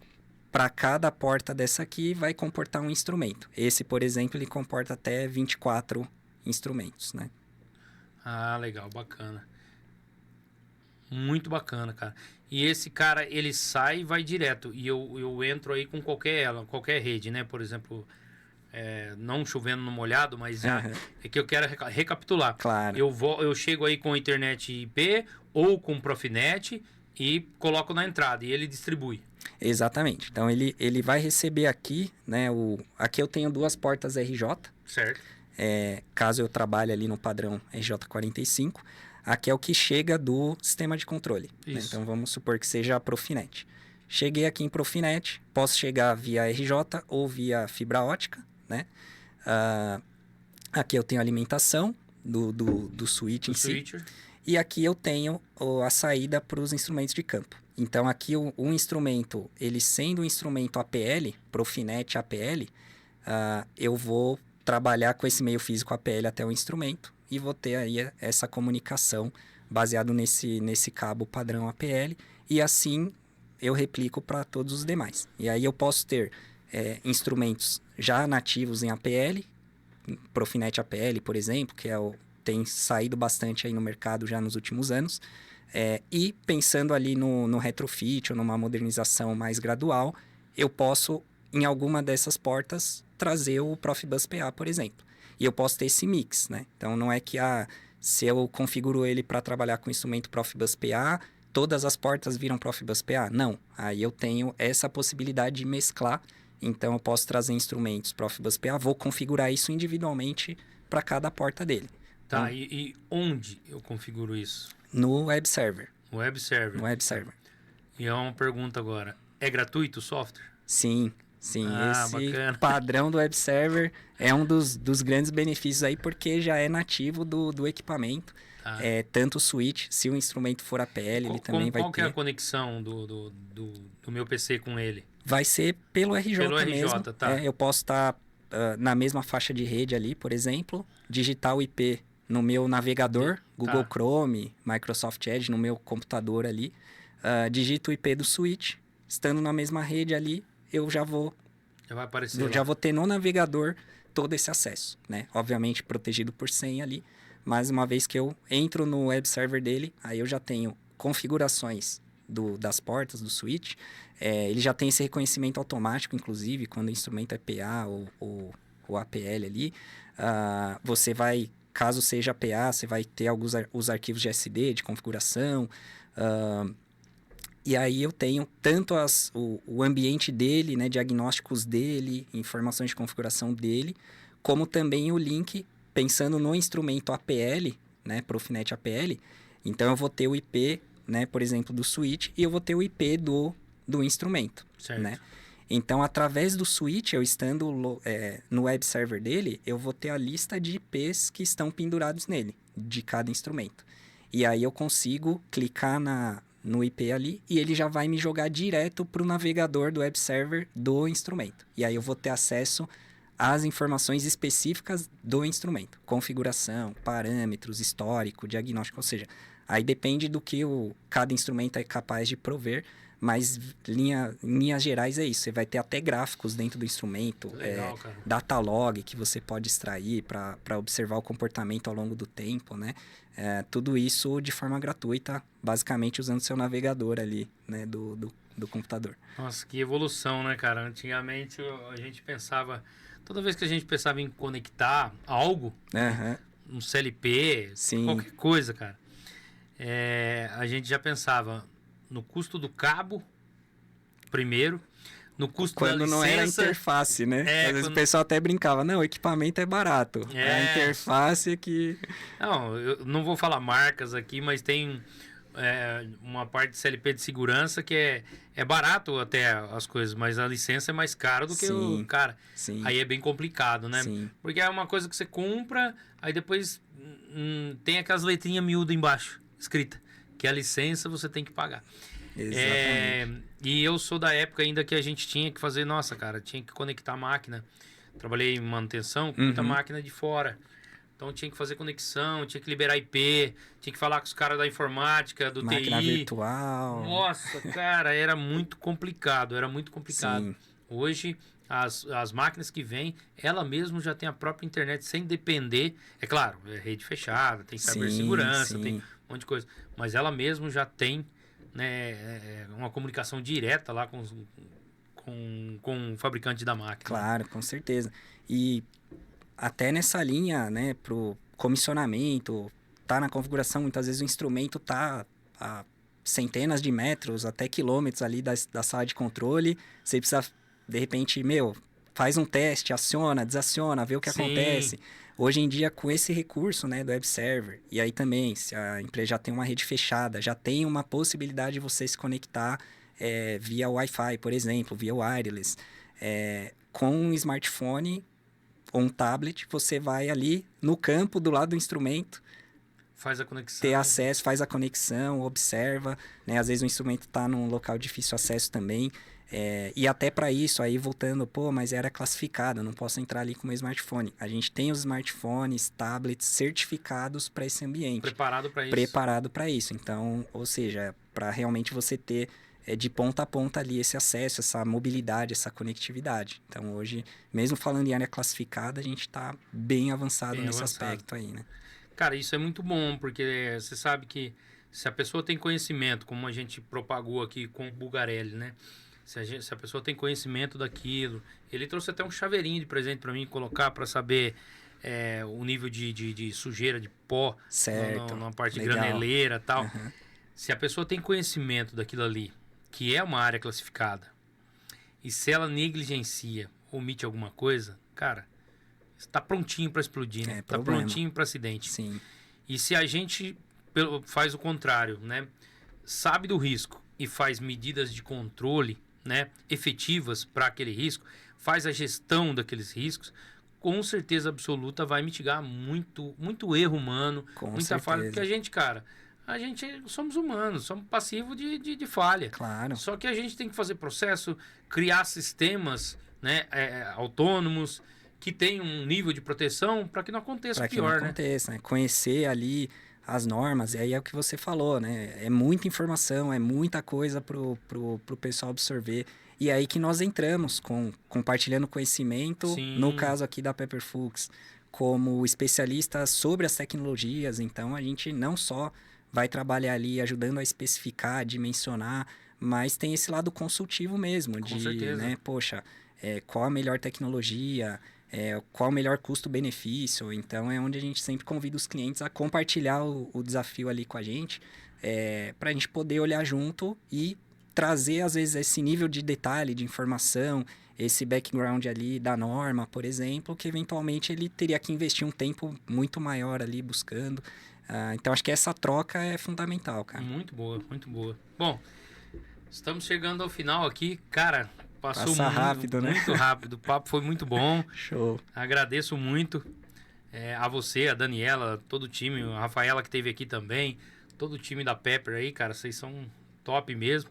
para cada porta dessa aqui, vai comportar um instrumento. Esse, por exemplo, ele comporta até 24 instrumentos, né? Legal, bacana. Muito bacana, cara. E esse cara, ele sai e vai direto. E eu entro aí com qualquer rede, né? Por exemplo, não chovendo no molhado, mas Aham. é que eu quero recapitular. Claro. Eu chego aí com internet IP ou com Profinet e coloco na entrada e ele distribui. Exatamente. Então, ele vai receber aqui, né? Aqui eu tenho 2 portas RJ. Certo. Caso eu trabalhe ali no padrão RJ45, aqui é o que chega do sistema de controle. Né? Isso. Então, vamos supor que seja a Profinet. Cheguei aqui em Profinet, posso chegar via RJ ou via fibra ótica, né? Aqui eu tenho a alimentação do switch em si. Switcher. E aqui eu tenho a saída para os instrumentos de campo. Então, aqui o instrumento, ele sendo um instrumento APL, Profinet APL, eu vou trabalhar com esse meio físico APL até o instrumento e vou ter aí essa comunicação baseado nesse cabo padrão APL e assim eu replico para todos os demais. E aí eu posso ter instrumentos já nativos em APL, Profinet APL, por exemplo, que tem saído bastante aí no mercado já nos últimos anos, e pensando ali no retrofit ou numa modernização mais gradual, eu posso, em alguma dessas portas, trazer o Profibus PA, por exemplo. E eu posso ter esse mix, né? Então, não é que se eu configuro ele para trabalhar com o instrumento Profibus PA, todas as portas viram Profibus PA. Não. Aí eu tenho essa possibilidade de mesclar. Então, eu posso trazer instrumentos Profibus PA, vou configurar isso individualmente para cada porta dele. Tá, Então, e onde eu configuro isso? no web server. No web server. No web server. E é uma pergunta agora. É gratuito o software? Sim. Ah, Esse bacana. padrão do web server é um dos grandes benefícios aí, porque já é nativo do equipamento. Tá. Tanto o switch, se o instrumento for APL, ele também vai Qual que é a ter. conexão do meu PC com ele? Vai ser pelo RJ Pelo RJ, mesmo. tá. Eu posso estar na mesma faixa de rede ali, por exemplo, digitar o IP no meu navegador, Google Chrome, Microsoft Edge, no meu computador ali. Digito o IP do switch, estando na mesma rede ali, eu já vou ter no navegador todo esse acesso, né? Obviamente protegido por senha ali, mas uma vez que eu entro no web server dele, aí eu já tenho configurações das portas do switch. Ele já tem esse reconhecimento automático, inclusive, quando o instrumento é PA ou APL ali. Você vai, caso seja PA, você vai ter os arquivos de SD, de configuração. E aí eu tenho tanto o ambiente dele, né, diagnósticos dele, informações de configuração dele, como também o link, pensando no instrumento APL, né, Profinet APL. Então eu vou ter o IP, né, por exemplo, do switch, e eu vou ter o IP do instrumento. Certo. Né? Então, através do switch, eu estando no web server dele, eu vou ter a lista de IPs que estão pendurados nele, de cada instrumento. E aí eu consigo clicar no IP ali e ele já vai me jogar direto para o navegador do web server do instrumento. E aí eu vou ter acesso às informações específicas do instrumento. Configuração, parâmetros, histórico, diagnóstico, ou seja, aí depende do que cada instrumento é capaz de prover, mas em linhas gerais é isso. Você vai ter até gráficos dentro do instrumento, Legal, data log que você pode extrair para observar o comportamento ao longo do tempo, né? Tudo isso de forma gratuita, basicamente usando seu navegador ali, né, do computador. Nossa, que evolução, né, cara? Antigamente a gente pensava, toda vez que a gente pensava em conectar algo, um CLP, Sim. qualquer coisa, cara, a gente já pensava no custo do cabo, primeiro, no custo da licença. Quando não era a interface, né? Às vezes o pessoal até brincava, não, o equipamento é barato. A interface é que... Não, eu não vou falar marcas aqui, mas tem uma parte de CLP de segurança que é barato até as coisas, mas a licença é mais cara do que o cara. Sim. Aí é bem complicado, né? Sim. Porque é uma coisa que você compra, aí depois tem aquelas letrinhas miúdas embaixo, escrita, que a licença você tem que pagar. Exatamente. E eu sou da época ainda que a gente tinha que fazer, nossa, cara, tinha que conectar a máquina. Trabalhei em manutenção com muita máquina de fora. Então tinha que fazer conexão, tinha que liberar IP, tinha que falar com os caras da informática, do máquina TI. virtual. Nossa, cara, era muito complicado, Sim. Hoje, as máquinas que vêm, ela mesmo já tem a própria internet sem depender. É claro, é rede fechada, tem cibersegurança, tem um monte de coisa. Mas ela mesmo já tem, né, uma comunicação direta lá com com o fabricante da máquina. Claro, com certeza. E até nessa linha, né, pro comissionamento, tá na configuração, muitas vezes o instrumento tá a centenas de metros, até quilômetros ali da sala de controle. Você precisa, de repente, faz um teste, aciona, desaciona, vê o que Sim. acontece. Hoje em dia, com esse recurso, né, do web server, e aí também, se a empresa já tem uma rede fechada, já tem uma possibilidade de você se conectar via Wi-Fi, por exemplo, via wireless. Com um smartphone ou um tablet, você vai ali no campo, do lado do instrumento, Faz a conexão. ter acesso, faz a conexão, observa, né? Às vezes o instrumento está num local de difícil acesso também. E até para isso, aí voltando, mas era classificado, não posso entrar ali com o meu smartphone. A gente tem os smartphones, tablets certificados para esse ambiente. Preparado para isso. Preparado para isso. Então, ou seja, para realmente você ter de ponta a ponta ali esse acesso, essa mobilidade, essa conectividade. Então, hoje, mesmo falando em área classificada, a gente está bem avançado nesse aspecto aí, né? Cara, isso é muito bom, porque você sabe que se a pessoa tem conhecimento, como a gente propagou aqui com o Bugarelli, né? Se a pessoa tem conhecimento daquilo, ele trouxe até um chaveirinho de presente para mim colocar para saber o nível de sujeira, de pó, certo, na parte legal. Graneleira e tal. Uhum. Se a pessoa tem conhecimento daquilo ali, que é uma área classificada, e se ela negligencia, omite alguma coisa, cara, está prontinho para explodir, né? Está prontinho para acidente. Sim. E se a gente faz o contrário, né? Sabe do risco e faz medidas de controle, né, efetivas para aquele risco, faz a gestão daqueles riscos, com certeza absoluta vai mitigar muito erro humano, muita falha, porque a gente somos humanos, somos passivos de falha. Claro. Só que a gente tem que fazer processo, criar sistemas, né, autônomos, que tenham um nível de proteção para que não aconteça o pior, né? Para que não aconteça, né? Conhecer ali as normas, e aí é o que você falou, né? É muita informação, é muita coisa pro pessoal absorver. E é aí que nós entramos compartilhando conhecimento, Sim. no caso aqui da Pepperfux, como especialista sobre as tecnologias. Então, a gente não só vai trabalhar ali ajudando a especificar, dimensionar, mas tem esse lado consultivo mesmo, Com certeza. Né? Poxa, qual a melhor tecnologia, qual o melhor custo-benefício. Então, é onde a gente sempre convida os clientes a compartilhar o desafio ali com a gente, para a gente poder olhar junto e trazer, às vezes, esse nível de detalhe, de informação, esse background ali da norma, por exemplo, que eventualmente ele teria que investir um tempo muito maior ali buscando. Então, acho que essa troca é fundamental, cara. Muito boa, muito boa. Bom, estamos chegando ao final aqui. Cara, passou rápido, né? Muito rápido. O papo foi muito bom. Show. Agradeço muito a você, a Daniela, todo o time, a Rafaela que esteve aqui também, todo o time da Pepper aí, cara, vocês são top mesmo.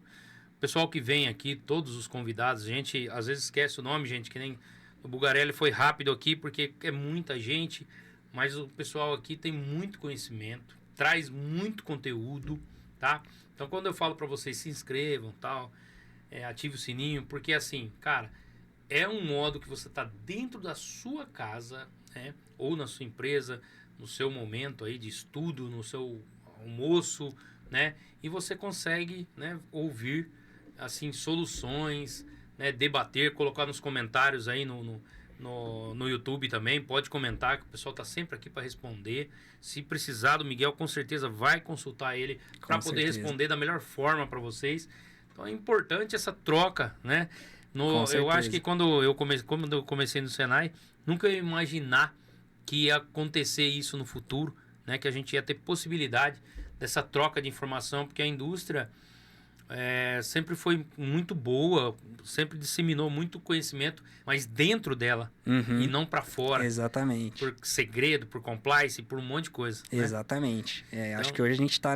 O pessoal que vem aqui, todos os convidados, a gente às vezes esquece o nome, gente, que nem o Bugarelli foi rápido aqui, porque é muita gente, mas o pessoal aqui tem muito conhecimento, traz muito conteúdo, tá? Então, quando eu falo para vocês, se inscrevam, tal, ative o sininho, porque assim, cara, é um modo que você tá dentro da sua casa, né? Ou na sua empresa, no seu momento aí de estudo, no seu almoço, né? E você consegue, né, ouvir assim soluções, né, debater, colocar nos comentários aí no YouTube também, pode comentar que o pessoal tá sempre aqui para responder. Se precisar do Miguel, com certeza vai consultar ele para poder responder da melhor forma para vocês. Então é importante essa troca, né? Eu acho que quando eu comecei no Senai, nunca ia imaginar que ia acontecer isso no futuro, né? Que a gente ia ter possibilidade dessa troca de informação, porque a indústria sempre foi muito boa, sempre disseminou muito conhecimento, mas dentro dela e não para fora. Exatamente. Por segredo, por compliance, por um monte de coisa. Exatamente. Né? Acho que hoje a gente está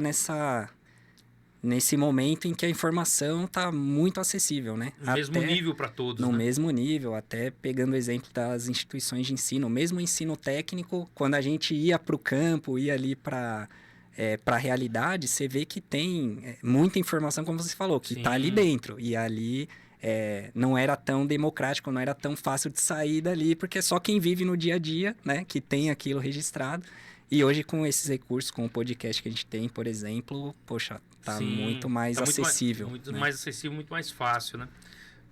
nesse momento em que a informação está muito acessível, né? No mesmo nível para todos. No né? mesmo nível, até pegando o exemplo das instituições de ensino, mesmo ensino técnico, quando a gente ia para o campo, ia ali para a realidade, você vê que tem muita informação, como você falou, que está ali dentro. E ali não era tão democrático, não era tão fácil de sair dali, porque só quem vive no dia a dia, né, que tem aquilo registrado. E hoje, com esses recursos, com o podcast que a gente tem, por exemplo, poxa, tá muito mais acessível. Muito mais acessível, muito mais fácil, né?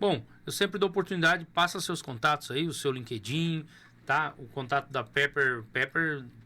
Bom, eu sempre dou oportunidade, passa seus contatos aí, o seu LinkedIn, tá? O contato da Pepper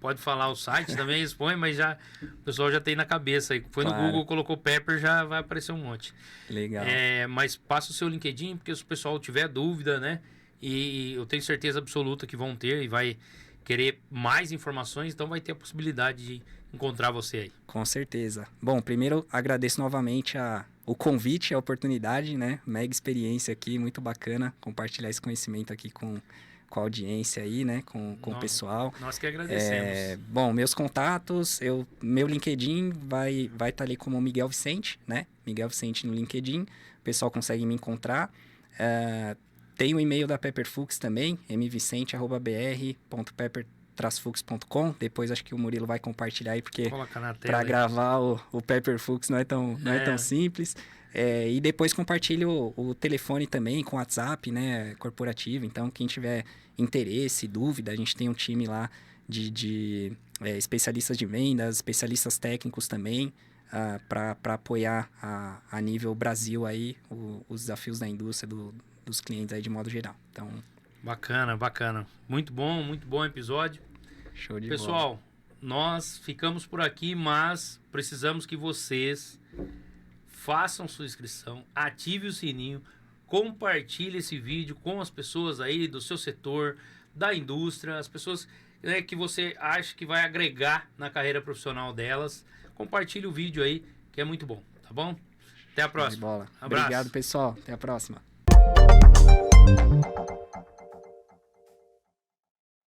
pode falar o site também, expõe, mas já o pessoal já tem na cabeça aí. Foi Claro. no Google, colocou Pepper, já vai aparecer um monte. Legal. Mas passa o seu LinkedIn, porque se o pessoal tiver dúvida, né? E eu tenho certeza absoluta que vão ter e vai querer mais informações, então vai ter a possibilidade de encontrar você aí. Com certeza. Bom, primeiro agradeço novamente o convite, a oportunidade, né? Mega experiência aqui, muito bacana compartilhar esse conhecimento aqui com a audiência aí, né? Com o pessoal. Nós que agradecemos. Bom, meus contatos, meu LinkedIn vai estar ali como Miguel Vicente, né? Miguel Vicente no LinkedIn, o pessoal consegue me encontrar. Tem o e-mail da Pepper Fuchs também, mvicente@br.pepper-fuchs.com. Depois acho que o Murilo vai compartilhar aí, porque para gravar o Pepper Fuchs não é tão simples. E depois compartilho o telefone também com o WhatsApp, né, corporativo. Então, quem tiver interesse, dúvida, a gente tem um time lá de especialistas de vendas, especialistas técnicos também, para apoiar a nível Brasil aí os desafios da indústria, dos clientes aí de modo geral. Então, bacana. Muito bom episódio. Show de bola. Pessoal, nós ficamos por aqui, mas precisamos que vocês façam sua inscrição, ative o sininho, compartilhe esse vídeo com as pessoas aí do seu setor, da indústria, as pessoas, né, que você acha que vai agregar na carreira profissional delas. Compartilhe o vídeo aí, que é muito bom, tá bom? Até a próxima. Show de bola. Abraço. Obrigado, pessoal. Até a próxima.